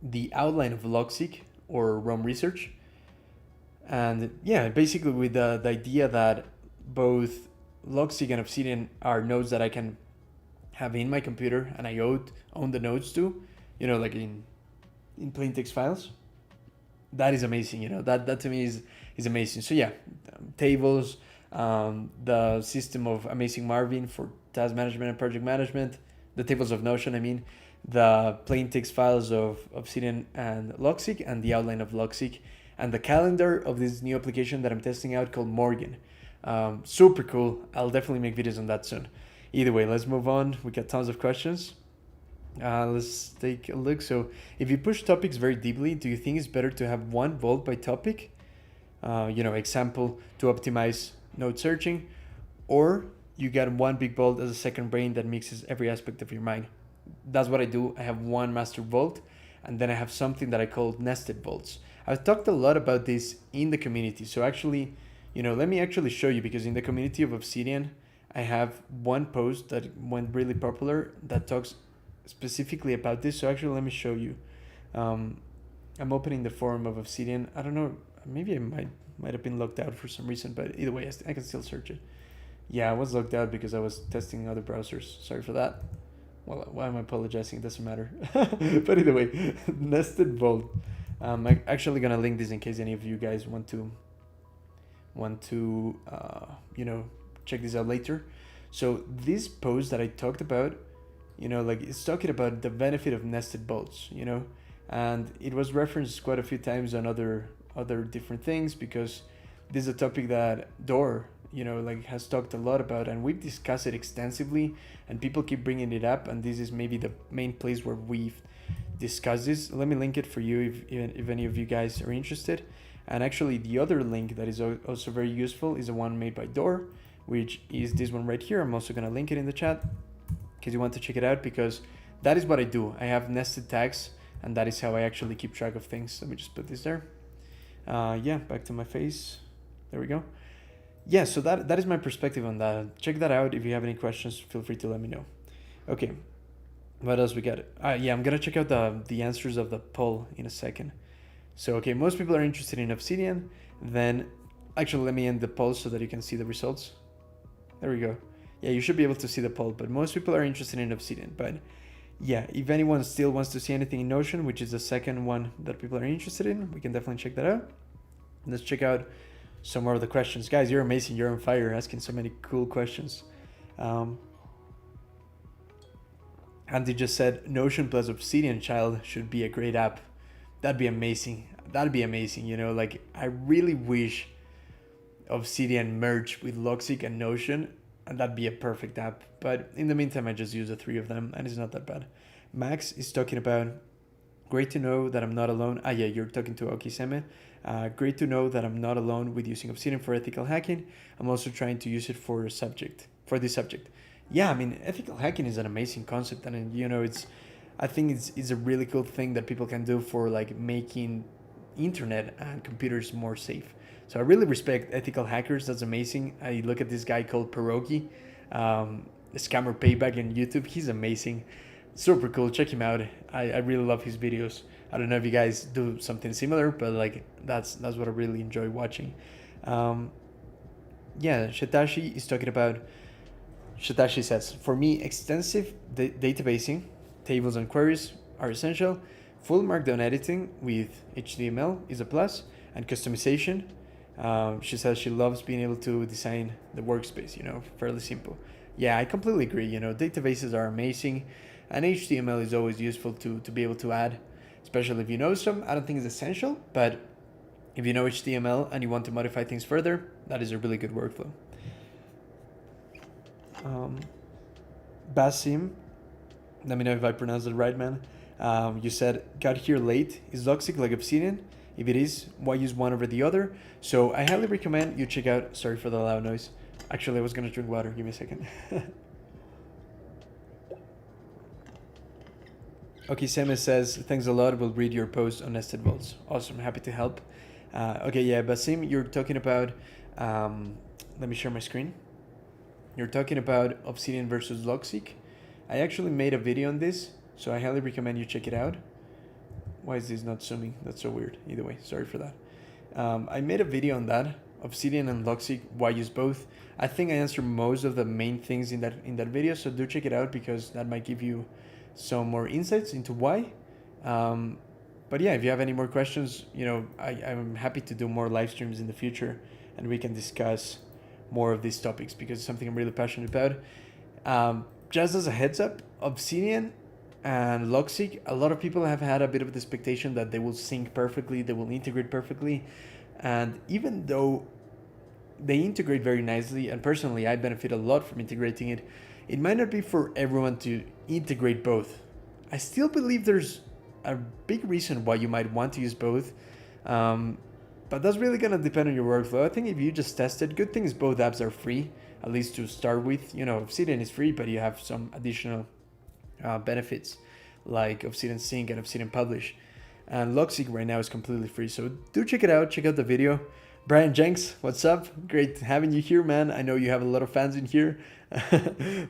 the outline of Logseq or Rome Research. And yeah, basically with the idea that both Logseq and Obsidian are nodes that I can have in my computer, and I own the nodes too, like in plain text files. That is amazing, that to me is amazing. So yeah, tables, the system of Amazing Marvin for task management and project management, the tables of Notion, the plain text files of Obsidian and Logseq, and the outline of Logseq, and the calendar of this new application that I'm testing out called Morgan. Super cool. I'll definitely make videos on that soon. Either way, let's move on. We got tons of questions. Let's take a look. So if you push topics very deeply, do you think it's better to have one vault by topic? Example, to optimize node searching, or you get one big vault as a second brain that mixes every aspect of your mind. That's what I do. I have one master vault, and then I have something that I call nested vaults. I've talked a lot about this in the community. So actually, let me actually show you, because in the community of Obsidian, I have one post that went really popular that talks specifically about this. So actually, let me show you. I'm opening the forum of Obsidian. I don't know, maybe I might have been locked out for some reason, but either way, I can still search it. Yeah, I was locked out because I was testing other browsers. Sorry for that. Well, why am I apologizing? It doesn't matter. But either way, nested vault. I'm actually gonna link this in case any of you guys want to check this out later. So this post that I talked about, it's talking about the benefit of nested vaults, and it was referenced quite a few times on other different things, because this is a topic that Door, has talked a lot about, and we've discussed it extensively, and people keep bringing it up, and this is maybe the main place where we've discussed this. Let me link it for you if any of you guys are interested. And actually, the other link that is also very useful is the one made by Door, which is this one right here. I'm also going to link it in the chat in case you want to check it out, because that is what I do. I have nested tags, and that is how I actually keep track of things. Let me just put this there. Back to my face. There we go. Yeah, so that is my perspective on that. Check that out. If you have any questions, feel free to let me know. Okay, what else we got? I'm gonna check out the answers of the poll in a second. So okay, most people are interested in Obsidian. Then, actually, let me end the poll so that you can see the results. There we go. Yeah, you should be able to see the poll, but most people are interested in Obsidian. But yeah, if anyone still wants to see anything in Notion, which is the second one that people are interested in, we can definitely check that out. Let's check out some more of the questions. Guys, you're amazing. You're on fire, asking so many cool questions. Andy just said Notion plus Obsidian Child should be a great app. That'd be amazing. I really wish Obsidian merged with Logseq and Notion. and that'd be a perfect app. But in the meantime, I just use the three of them, and it's not that bad. Max is talking about great to know that I'm not alone. Ah, yeah, you're talking to Okiseme. Great to know that I'm not alone with using Obsidian for ethical hacking. I'm also trying to use it for this subject. Yeah, I mean, ethical hacking is an amazing concept, and I think it's a really cool thing that people can do for like making internet and computers more safe. So I really respect ethical hackers. That's amazing. I look at this guy called Pierogi, Scammer Payback on YouTube. He's amazing, super cool. Check him out. I really love his videos. I don't know if you guys do something similar, but like that's what I really enjoy watching. Um, yeah, Shitashi is talking about. Shitashi says, for me, extensive databasing, tables and queries are essential. Full markdown editing with HTML is a plus, and customization. She says she loves being able to design the workspace, fairly simple. Yeah, I completely agree. Databases are amazing, and HTML is always useful to be able to add, especially if you know some. I don't think it's essential, but if you know HTML and you want to modify things further, that is a really good workflow. Um, Basim, let me know if I pronounced it right, man. You said, got here late. Is Loxic like Obsidian? If it is, why use one over the other? So I highly recommend you check out, sorry for the loud noise. Actually, I was going to drink water. Give me a second. Okay, Samus says, thanks a lot. We'll read your post on nested vaults. Awesome. Happy to help. Okay, yeah, Basim, you're talking about, let me share my screen. You're talking about Obsidian versus Logseek. I actually made a video on this, so I highly recommend you check it out. Why is this not zooming? That's so weird. Either way, sorry for that. I made a video on that, Obsidian and Logseek, why use both. I think I answered most of the main things in that video, so do check it out because that might give you some more insights into why. But yeah, if you have any more questions, I'm happy to do more live streams in the future, and we can discuss more of these topics because it's something I'm really passionate about. Just as a heads up, Obsidian and Logseek, a lot of people have had a bit of the expectation that they will sync perfectly, they will integrate perfectly. And even though they integrate very nicely, and personally I benefit a lot from integrating it, it might not be for everyone to integrate both. I still believe there's a big reason why you might want to use both. But that's really going to depend on your workflow. I think if you just test it, good thing is both apps are free, at least to start with. Obsidian is free, but you have some additional benefits like Obsidian Sync and Obsidian Publish. And Logseek right now is completely free. So do check it out. Check out the video. Brian Jenks, what's up? Great having you here, man. I know you have a lot of fans in here.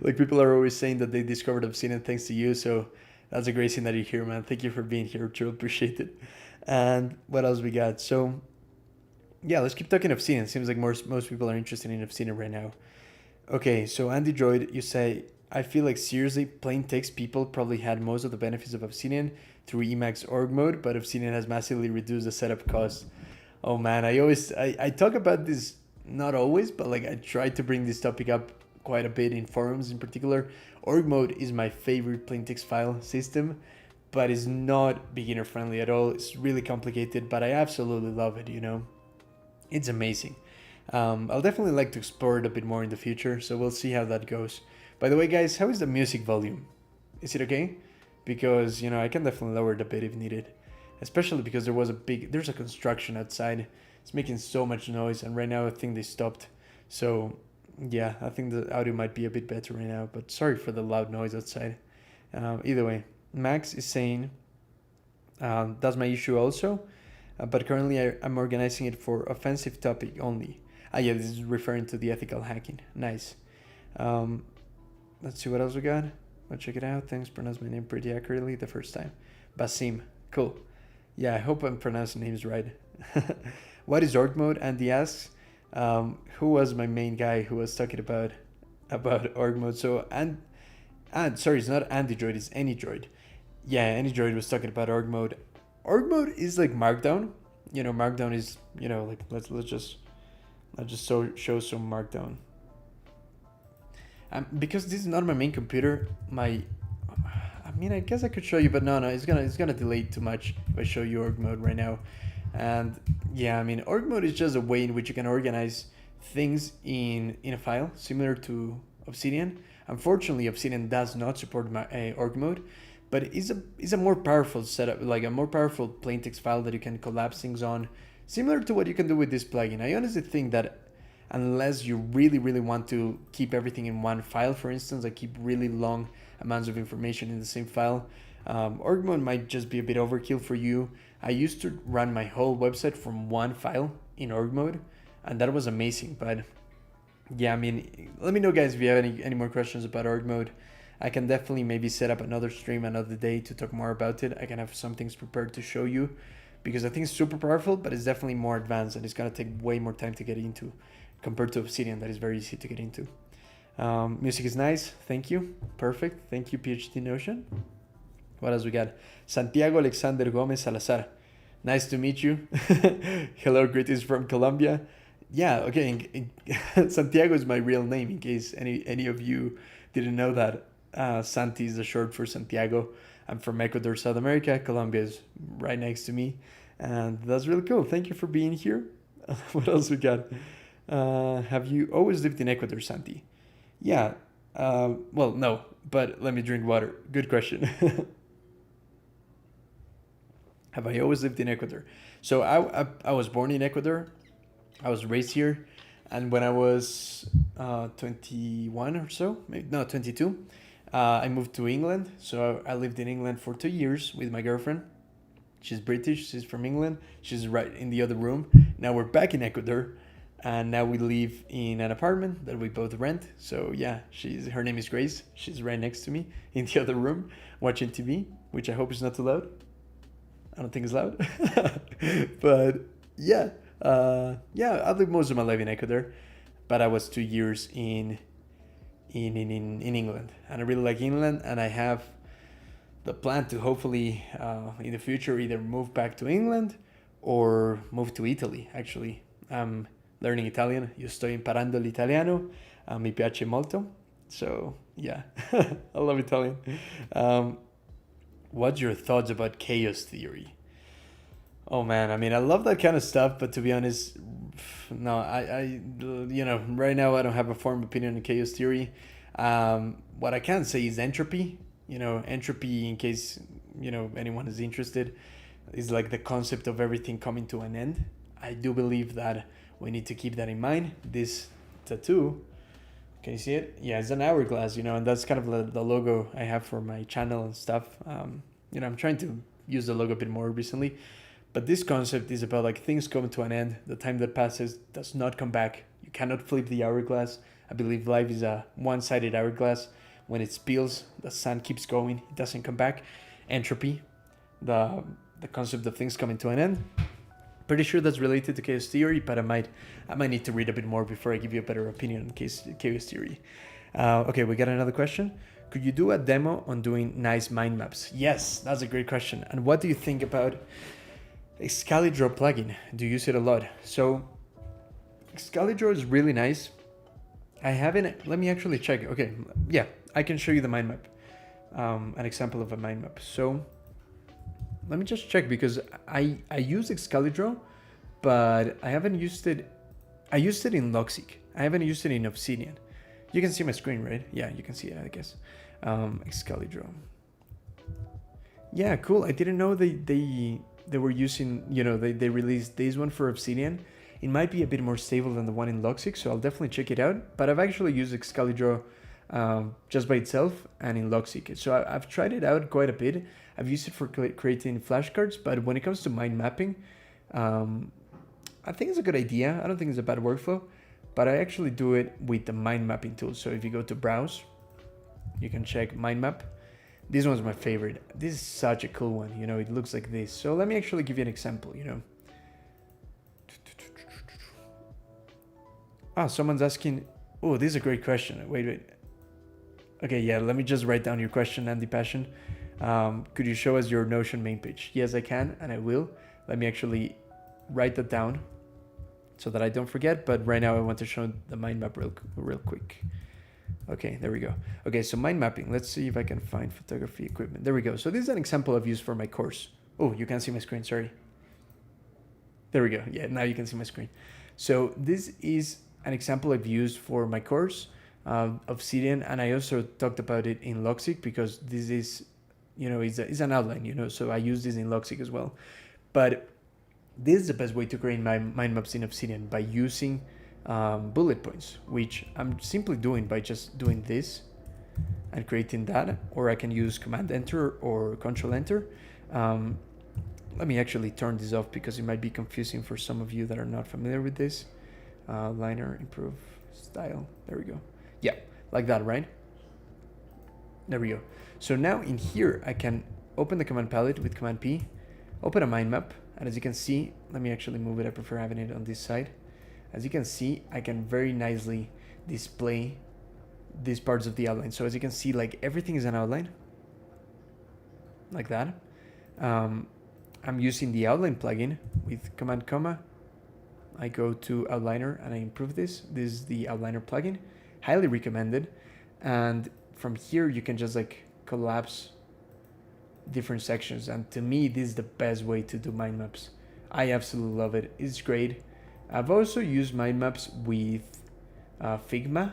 Like people are always saying that they discovered Obsidian thanks to you. So that's a great thing that you're here, man. Thank you for being here. Truly appreciate it. And what else we got? So yeah, let's keep talking Obsidian. Seems like most people are interested in Obsidian right now. Okay, so Andy Droid, you say, I feel like seriously, plain text people probably had most of the benefits of Obsidian through Emacs org mode, but Obsidian has massively reduced the setup cost. Oh man, I talk about this, not always, but like I try to bring this topic up quite a bit in forums in particular. Org mode is my favorite plain text file system, but it's not beginner friendly at all. It's really complicated, but I absolutely love it, It's amazing. I'll definitely like to explore it a bit more in the future, so we'll see how that goes. By the way, guys, how is the music volume? Is it okay? Because, I can definitely lower it a bit if needed. Especially because there's a construction outside. It's making so much noise, and right now I think they stopped. So, yeah, I think the audio might be a bit better right now, but sorry for the loud noise outside. Either way, Max is saying, that's my issue also. But currently I'm organizing it for offensive topic only. Yeah, this is referring to the ethical hacking. Nice. Let's see what else we got. I'll check it out. Thanks, pronounced my name pretty accurately the first time. Basim, cool. Yeah, I hope I'm pronouncing names right. What is org mode? Andy asks. Who was my main guy who was talking about org mode? So, sorry, it's not Andy Droid, it's Any Droid. Yeah, Any Droid was talking about org mode. Org mode is like Markdown. Markdown is, like let's just show some Markdown. Because this is not my main computer, I guess I could show you, but no, it's gonna delay too much if I show you org mode right now. And yeah, org mode is just a way in which you can organize things in a file similar to Obsidian. Unfortunately, Obsidian does not support my org mode, but it's a more powerful setup, like a more powerful plain text file that you can collapse things on, similar to what you can do with this plugin. I honestly think that unless you really really want to keep everything in one file, for instance, like keep really long amounts of information in the same file, org mode might just be a bit overkill for you. I used to run my whole website from one file in org mode, and that was amazing. But yeah, I mean, let me know, guys, if you have any more questions about org mode. I can definitely maybe set up another stream another day to talk more about it. I can have some things prepared to show you, because I think it's super powerful, but it's definitely more advanced and it's gonna take way more time to get into compared to Obsidian, that is very easy to get into. Music is nice, thank you, perfect, thank you, PhD Notion. What else we got? Santiago Alexander Gomez Salazar, nice to meet you. Hello, greetings from Colombia. Yeah, okay, Santiago is my real name, in case any of you didn't know that. Santi is the short for Santiago. I'm from Ecuador, South America. Colombia is right next to me, and that's really cool. Thank you for being here. What else we got? Have you always lived in Ecuador, Santi? Yeah. Well, no, but let me drink water. Good question. Have I always lived in Ecuador? So I was born in Ecuador. I was raised here, and when I was 21 or so, maybe, no, 22, I moved to England. So I lived in England for 2 years with my girlfriend. She's British. She's from England. She's right in the other room. Now we're back in Ecuador, and now we live in an apartment that we both rent. So yeah, her name is Grace. She's right next to me in the other room watching TV, which I hope is not too loud. I don't think it's loud. But yeah, I lived most of my life in Ecuador, but I was 2 years in England, and I really like England, and I have the plan to hopefully in the future either move back to England or move to Italy. Actually, I'm learning Italian. Io sto imparando l'italiano. Mi piace molto. So yeah, I love Italian. What's your thoughts about chaos theory? Oh man, I mean, I love that kind of stuff, but to be honest, no, right now I don't have a formed opinion on chaos theory. What I can say is entropy. Entropy, in case anyone is interested, is like the concept of everything coming to an end. I do believe that we need to keep that in mind. This tattoo, can you see it? Yeah, it's an hourglass, and that's kind of the logo I have for my channel and stuff. I'm trying to use the logo a bit more recently, but this concept is about like things come to an end. The time that passes does not come back. You cannot flip the hourglass. I believe life is a one-sided hourglass. When it spills, the sun keeps going. It doesn't come back. Entropy, the concept of things coming to an end. Pretty sure that's related to chaos theory, but I might need to read a bit more before I give you a better opinion on chaos theory. Okay, we got another question. Could you do a demo on doing nice mind maps? Yes, that's a great question. And what do you think about Excalidraw plugin? Do you use it a lot? So Excalidraw is really nice. I haven't. Let me actually check. Okay, yeah, I can show you the mind map. An example of a mind map. So let me just check, because I use Excalidraw, but I haven't used it. I used it in Logic. I haven't used it in Obsidian. You can see my screen, right? Yeah, you can see it, I guess. Excalidraw. Yeah, cool. I didn't know they were using, they released this one for Obsidian. It might be a bit more stable than the one in Logic, so I'll definitely check it out. But I've actually used Excalidraw just by itself and in Logic. So I've tried it out quite a bit. I've used it for creating flashcards, but when it comes to mind mapping, I think it's a good idea. I don't think it's a bad workflow, but I actually do it with the mind mapping tool. So if you go to browse, you can check mind map. This one's my favorite. This is such a cool one. It looks like this. So let me actually give you an example, Someone's asking, oh, this is a great question. Wait. Okay, yeah, let me just write down your question, Andy Passion. Could you show us your Notion main page? Yes, I can, and I will. Let me actually write that down so that I don't forget. But right now I want to show the mind map real quick. Okay, there we go. Okay, so mind mapping. Let's see if I can find photography equipment. There we go. So this is an example I've used for my course. Oh, you can't see my screen, sorry. There we go. Yeah, now you can see my screen. So this is an example I've used for my course, Obsidian, and I also talked about it in Logic because this is, it's an outline, so I use this in Logic as well. But this is the best way to create my mind maps in Obsidian, by using bullet points, which I'm simply doing by just doing this and creating that, or I can use Command Enter or Control Enter. Let me actually turn this off because it might be confusing for some of you that are not familiar with this. Liner, improve style. There we go. Yeah, like that, right? There we go. So now in here, I can open the command palette with Command P, open a mind map, and as you can see, let me actually move it. I prefer having it on this side. As you can see, I can very nicely display these parts of the outline. So as you can see, like everything is an outline, like that. I'm using the outline plugin with Command Comma. I go to Outliner and I improve this. This is the Outliner plugin, highly recommended. And from here, you can just like collapse different sections. And to me, this is the best way to do mind maps. I absolutely love it. It's great. I've also used mind maps with Figma.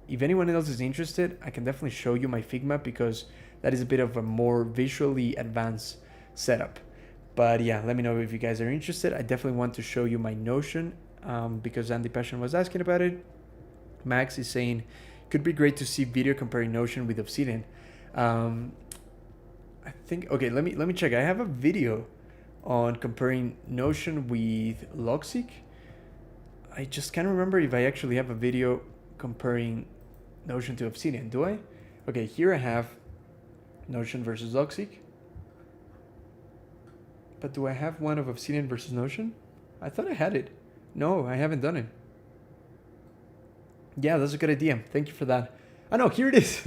If anyone else is interested, I can definitely show you my Figma because that is a bit of a more visually advanced setup. But yeah, let me know if you guys are interested. I definitely want to show you my Notion because Andy Passion was asking about it. Max is saying, could be great to see video comparing Notion with Obsidian. I think, okay, let me check. I have a video on comparing Notion with Logic. I just can't remember if I actually have a video comparing Notion to Obsidian. Do I? Okay, here I have Notion versus Logic. But do I have one of Obsidian versus Notion? I thought I had it. No, I haven't done it. Yeah, that's a good idea. Thank you for that. Oh no, here it is.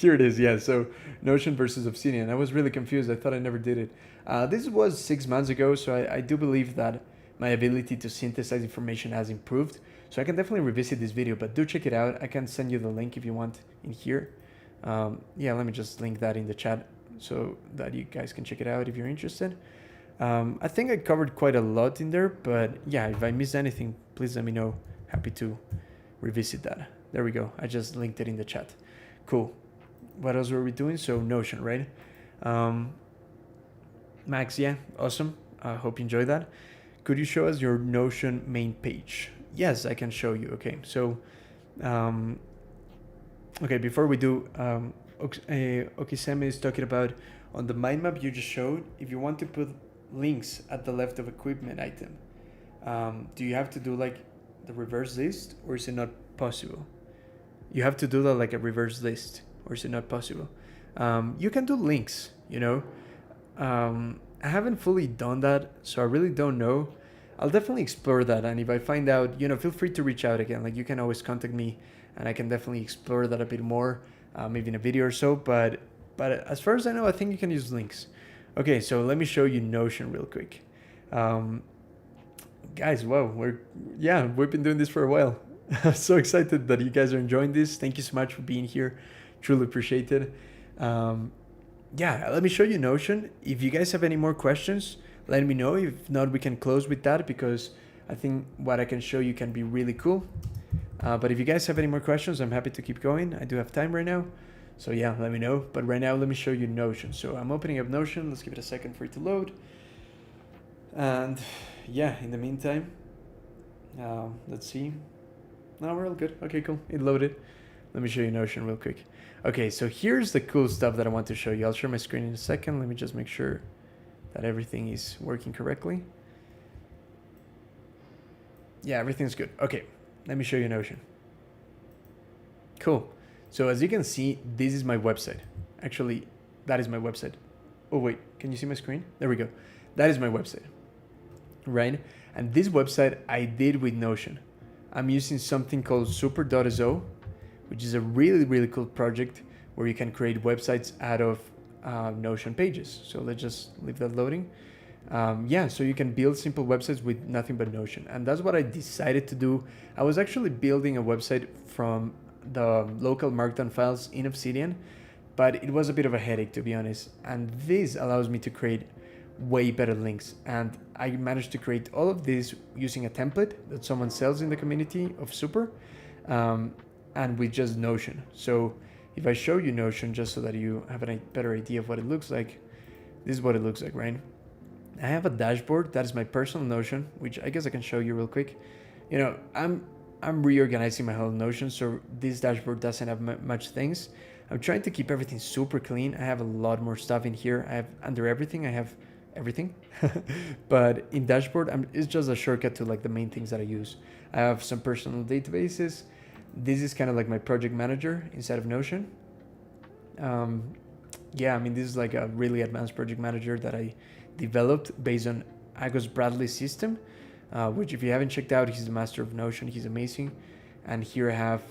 Here it is, yeah. So Notion versus Obsidian. I was really confused. I thought I never did it. This was 6 months ago, so I do believe that my ability to synthesize information has improved. So I can definitely revisit this video, but do check it out. I can send you the link if you want in here. Yeah, let me just link that in the chat so that you guys can check it out if you're interested. I think I covered quite a lot in there, but yeah, if I missed anything, please let me know. Happy to revisit that. There we go. I just linked it in the chat. Cool. What else were we doing? So Notion, right? Max, yeah, awesome. I hope you enjoyed that. Could you show us your Notion main page? Yes, I can show you. Okay, so, okay, before we do, Okiseme is talking about on the mind map you just showed, if you want to put links at the left of equipment item, do you have to do like the reverse list, or is it not possible? You have to do that like a reverse list, or is it not possible? You can do links, I haven't fully done that, so I really don't know. I'll definitely explore that, and if I find out, feel free to reach out again. Like, you can always contact me, and I can definitely explore that a bit more, maybe in a video or so. But as far as I know, I think you can use links. Okay, so let me show you Notion real quick. Guys, wow, we've been doing this for a while. I'm so excited that you guys are enjoying this. Thank you so much for being here. Truly appreciate it. Yeah, let me show you Notion. If you guys have any more questions, let me know. If not, we can close with that because I think what I can show you can be really cool. But if you guys have any more questions, I'm happy to keep going. I do have time right now. So yeah, let me know. But right now, let me show you Notion. So I'm opening up Notion. Let's give it a second for it to load. And yeah, in the meantime, let's see. No, we're all good. Okay, cool. It loaded. Let me show you Notion real quick. Okay, so here's the cool stuff that I want to show you. I'll share my screen in a second. Let me just make sure that everything is working correctly. Yeah, everything's good. Okay, let me show you Notion. Cool. So as you can see, this is my website. Actually, that is my website. Oh, wait, can you see my screen? There we go. That is my website, right? And this website I did with Notion. I'm using something called super.so, which is a really, really cool project where you can create websites out of Notion pages. So let's just leave that loading. Yeah, so you can build simple websites with nothing but Notion. And that's what I decided to do. I was actually building a website from the local Markdown files in Obsidian, but it was a bit of a headache, to be honest. And this allows me to create way better links. And I managed to create all of this using a template that someone sells in the community of Super, um, and with just Notion. So if I show you Notion, just so that you have a better idea of what it looks like, this is what it looks like, right? I have a dashboard that is my personal Notion, which I guess I can show you real quick. You know, I'm reorganizing my whole Notion, so this dashboard doesn't have much things. I'm trying to keep everything super clean. I have a lot more stuff in here. I have under everything, I have everything. But in dashboard, it's just a shortcut to like the main things that I use. I have some personal databases. This is kind of like my project manager inside of Notion. Yeah, I mean, this is like a really advanced project manager that I developed based on Agus Bradley's system, which if you haven't checked out, he's the master of Notion. He's amazing. And here I have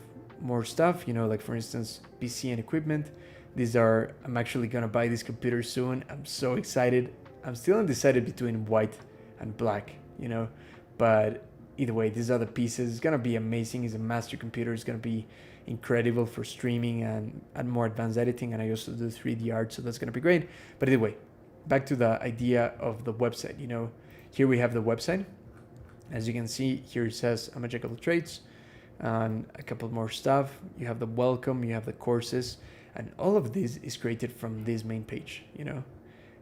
more stuff, you know, like for instance, PC and equipment. I'm actually gonna buy this computer soon. I'm so excited. I'm still undecided between white and black, you know, but either way, these are the pieces. It's gonna be amazing. It's a master computer. It's gonna be incredible for streaming and more advanced editing. And I also do 3D art, so that's gonna be great. But anyway, back to the idea of the website. You know, here we have the website. As you can see, here it says I'm a jack of all trades, and a couple more stuff. You have the welcome, you have the courses, and all of this is created from this main page, you know,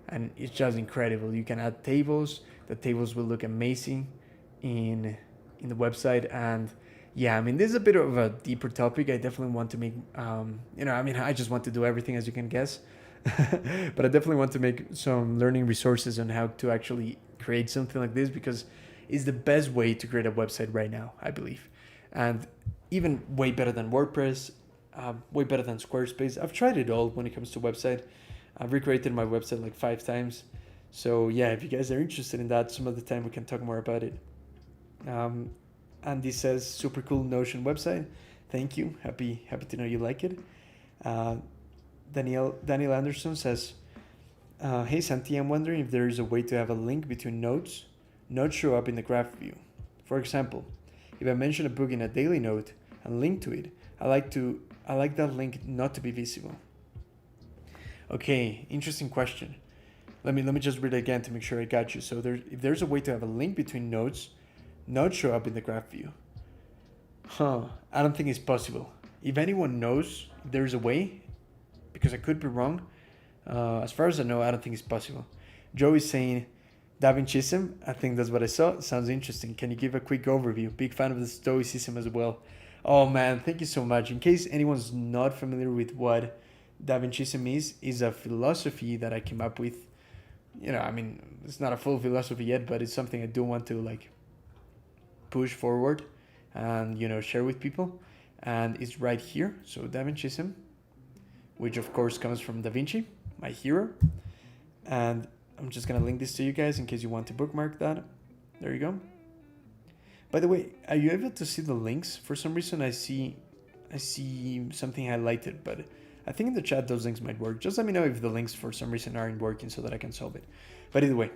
and it's just incredible. You can add tables. The tables will look amazing in the website. And yeah, I mean, this is a bit of a deeper topic. I definitely want to make, you know, I mean, I just want to do everything, as you can guess. But I definitely want to make some learning resources on how to actually create something like this, because it's the best way to create a website right now, I believe. And even way better than WordPress, way better than Squarespace. I've tried it all when it comes to website. I've recreated my website like 5 times. So yeah, if you guys are interested in that, some other time we can talk more about it. And this says super cool Notion website. Thank you. Happy to know you like it. Daniel Anderson says, hey Santi, I'm wondering if there is a way to have a link between notes not show up in the graph view. For example, if I mention a book in a daily note and link to it, I like that link not to be visible. Okay, interesting question. Let me just read it again to make sure I got you. So if there's a way to have a link between notes not show up in the graph view. I don't think it's possible. If anyone knows if there's a way, because I could be wrong, as far as I know, I don't think it's possible. Joe is saying, Davinchism, I think that's what I saw. Sounds interesting. Can you give a quick overview? Big fan of the Stoicism as well. Oh man, thank you so much. In case anyone's not familiar with what Davinchism is a philosophy that I came up with. You know, I mean, it's not a full philosophy yet, but it's something I do want to like push forward and, you know, share with people. And it's right here. So Davinchism, which of course comes from Da Vinci, my hero. And I'm just going to link this to you guys in case you want to bookmark that. There you go. By the way, are you able to see the links? For some reason, I see something highlighted, but I think in the chat those links might work. Just let me know if the links for some reason aren't working so that I can solve it. But either way,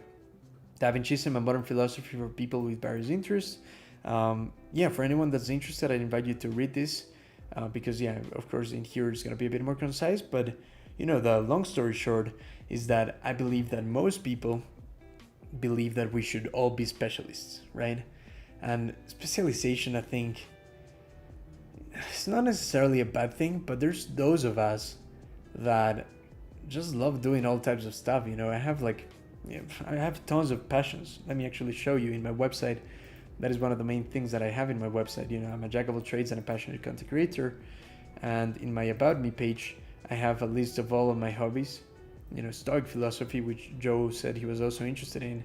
Davinchism, a modern philosophy for people with various interests. Yeah, for anyone that's interested, I'd invite you to read this because, yeah, of course, in here it's going to be a bit more concise. But, you know, the long story short is that I believe that most people believe that we should all be specialists, right? And specialization, I think, it's not necessarily a bad thing, but there's those of us that just love doing all types of stuff. You know, I have tons of passions. Let me actually show you in my website. That is one of the main things that I have in my website. You know, I'm a jack of all trades and a passionate content creator. And in my About Me page, I have a list of all of my hobbies. You know, Stoic philosophy, which Joe said he was also interested in,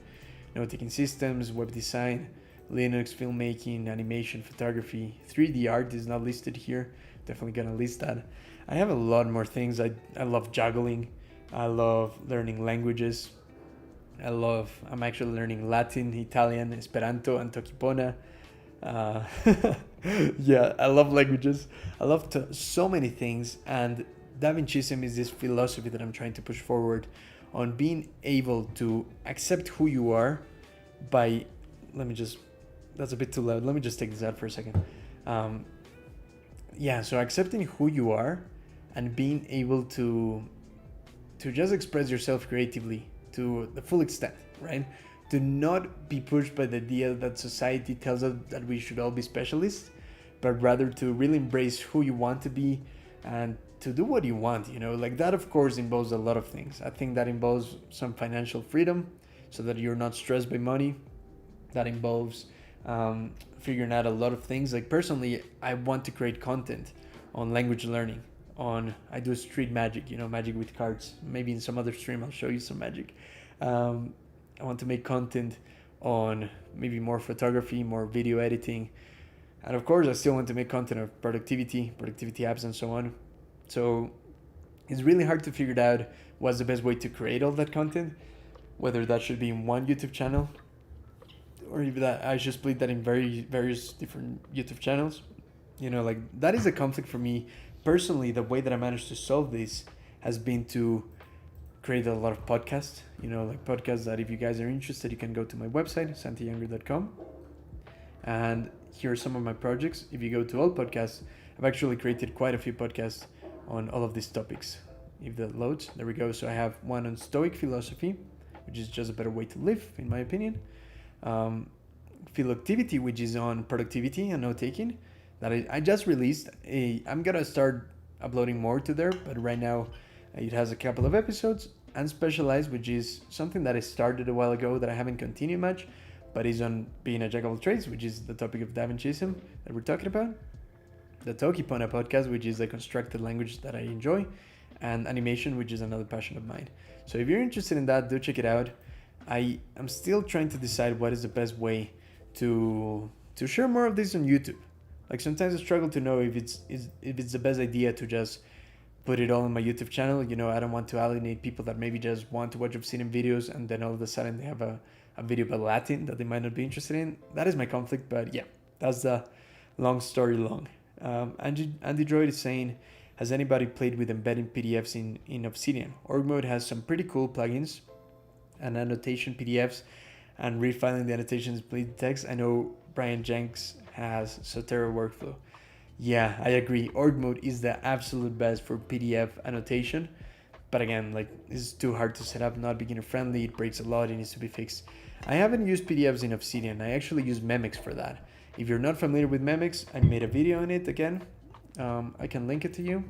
note-taking systems, web design, Linux, filmmaking, animation, photography, 3D art is not listed here. Definitely gonna list that. I have a lot more things. I love juggling. I love learning languages. I'm actually learning Latin, Italian, Esperanto, and Tokipona. Yeah, I love languages. I love so many things. And Davinchism is this philosophy that I'm trying to push forward on being able to accept who you are by, that's a bit too loud. Let me just take this out for a second. Yeah, so accepting who you are and being able to just express yourself creatively to the full extent, right? Do not be pushed by the idea that society tells us that we should all be specialists, but rather to really embrace who you want to be and to do what you want, like that of course involves a lot of things. I think that involves some financial freedom so that you're not stressed by money. That involves figuring out a lot of things. Like personally, I want to create content on language learning. I do street magic, magic with cards. Maybe in some other stream I'll show you some magic. I want to make content on maybe more photography, more video editing, and of course I still want to make content of productivity apps, and so on. So it's really hard to figure out what's the best way to create all that content, whether that should be in one YouTube channel or if that I should split that in various different YouTube channels. Like that is a conflict for me. Personally, the way that I managed to solve this has been to create a lot of podcasts, like podcasts that if you guys are interested, you can go to my website, santiyounger.com. And here are some of my projects. If you go to all podcasts, I've actually created quite a few podcasts on all of these topics. If that loads, there we go. So I have one on Stoic philosophy, which is just a better way to live, in my opinion. Philactivity, which is on productivity and note-taking, that I just released. I'm gonna start uploading more to there, but right now it has a couple of episodes. And Specialized, which is something that I started a while ago that I haven't continued much, but is on being a jack of all trades, which is the topic of Da Vinciism that we're talking about. The Tokipona podcast, which is a constructed language that I enjoy, and animation, which is another passion of mine. So if you're interested in that, do check it out. I am still trying to decide what is the best way to share more of this on YouTube. Like sometimes I struggle to know if it's the best idea to just put it all on my YouTube channel. I don't want to alienate people that maybe just want to watch obscene videos and then all of a sudden they have a video about Latin that they might not be interested in. That is my conflict, but yeah, that's the long story long. Andy Droid is saying, has anybody played with embedding PDFs in Obsidian? Org Mode has some pretty cool plugins and annotation PDFs and refiling the annotations bleed text. I know Brian Jenks has Sotero workflow. Yeah, I agree. Org Mode is the absolute best for PDF annotation. But again, like it's too hard to set up, not beginner friendly, it breaks a lot, it needs to be fixed. I haven't used PDFs in Obsidian. I actually use Memex for that. If you're not familiar with Memex, I made a video on it again. I can link it to you.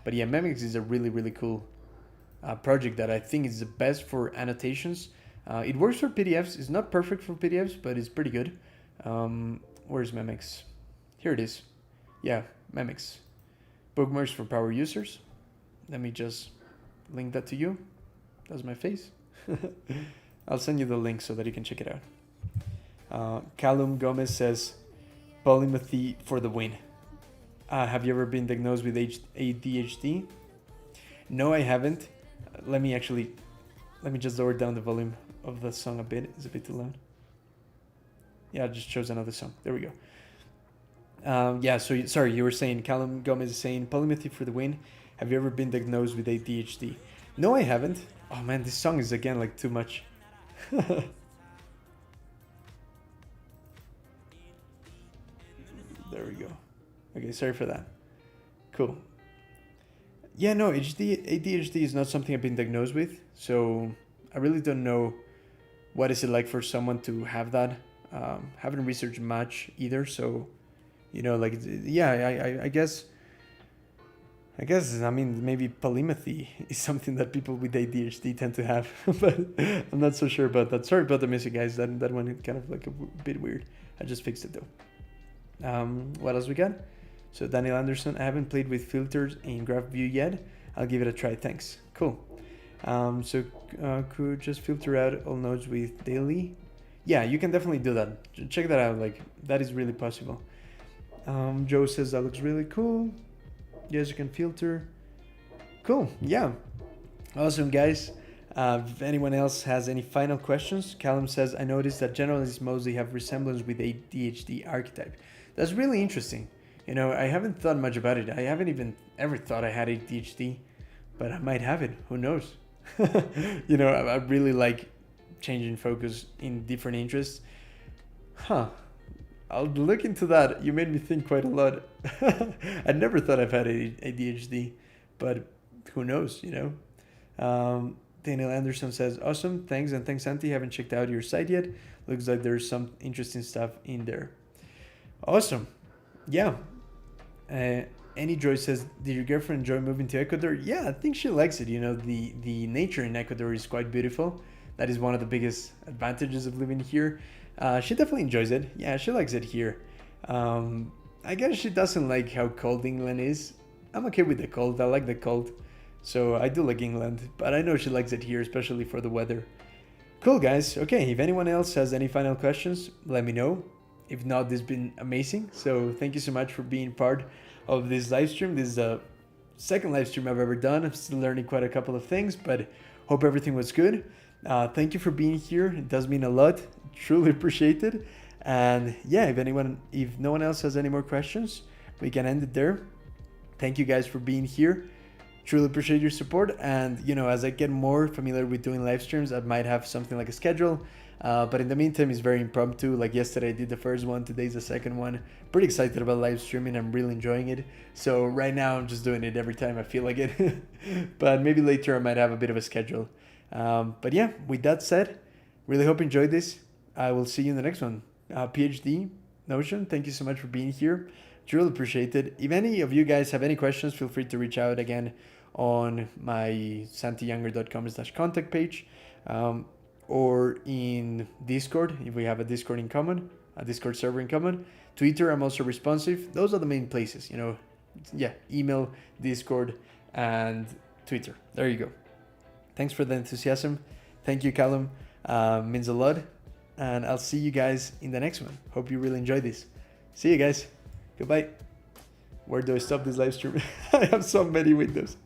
But yeah, Memex is a really, really cool project that I think is the best for annotations. It works for PDFs. It's not perfect for PDFs, but it's pretty good. Where's Memex? Here it is. Yeah, Memex. Bookmarks for power users. Let me just link that to you. That's my face. I'll send you the link so that you can check it out. Callum Gomez says, polymathy for the win. Have you ever been diagnosed with ADHD? No, I haven't. Let me just lower down the volume of the song a bit. It's a bit too loud. Yeah, I just chose another song. There we go. Sorry, you were saying, Callum Gomez is saying, polymathy for the win. Have you ever been diagnosed with ADHD? No, I haven't. Oh man, this song is again like too much. There we go. Okay, sorry for that. Cool. Yeah, no, ADHD is not something I've been diagnosed with, so I really don't know what is it like for someone to have that. Haven't researched much either, so I guess I mean maybe polymathy is something that people with ADHD tend to have, but I'm not so sure about that. Sorry about the music, guys. That one is kind of like a bit weird. I just fixed it though. What else we got? So Daniel Anderson, I haven't played with filters in GraphView yet. I'll give it a try. Thanks. Cool. Could just filter out all nodes with daily? Yeah, you can definitely do that. Check that out. Like that is really possible. Joe says that looks really cool. Yes, you can filter. Cool. Yeah. Awesome, guys. If anyone else has any final questions, Callum says, I noticed that generalists mostly have resemblance with ADHD archetype. That's really interesting. I haven't thought much about it. I haven't even ever thought I had ADHD, but I might have it. Who knows? I really like changing focus in different interests. I'll look into that. You made me think quite a lot. I never thought I've had ADHD, but who knows, Daniel Anderson says, awesome, thanks, and thanks, Santi. Haven't checked out your site yet. Looks like there's some interesting stuff in there. Awesome. Yeah. Uh, Annie Joy says, did your girlfriend enjoy moving to Ecuador? Yeah, I think she likes it. You know, the nature in Ecuador is quite beautiful. That is one of the biggest advantages of living here. She definitely enjoys it. Yeah, she likes it here. I guess she doesn't like how cold England is. I'm okay with the cold. I like the cold. So I do like England, but I know she likes it here, especially for the weather. Cool, guys. Okay, if anyone else has any final questions, let me know. If not, this has been amazing. So thank you so much for being part of this live stream. This is the second live stream I've ever done. I'm still learning quite a couple of things, but hope everything was good. Thank you for being here. It does mean a lot. Truly appreciate it. And yeah, if no one else has any more questions, we can end it there. Thank you guys for being here. Truly appreciate your support. And as I get more familiar with doing live streams, I might have something like a schedule. But in the meantime, it's very impromptu. Like yesterday, I did the first one. Today's the second one. Pretty excited about live streaming. I'm really enjoying it. So right now, I'm just doing it every time I feel like it. But maybe later, I might have a bit of a schedule. But yeah, with that said, really hope you enjoyed this. I will see you in the next one. PhD Notion, thank you so much for being here. Truly appreciate it. If any of you guys have any questions, feel free to reach out again on my santiyounger.com/contact page, or in Discord if we have a Discord in common, a Discord server in common. Twitter, I'm also responsive. Those are the main places, email, Discord, and Twitter. There you go. Thanks for the enthusiasm. Thank you, Callum. Means a lot. And I'll see you guys in the next one. Hope you really enjoyed this. See you guys. Goodbye. Where do I stop this live stream? I have so many windows.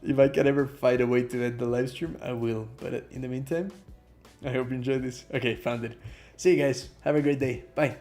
If I can ever find a way to end the live stream, I will. But in the meantime, I hope you enjoyed this. Okay, found it. See you guys. Have a great day. Bye.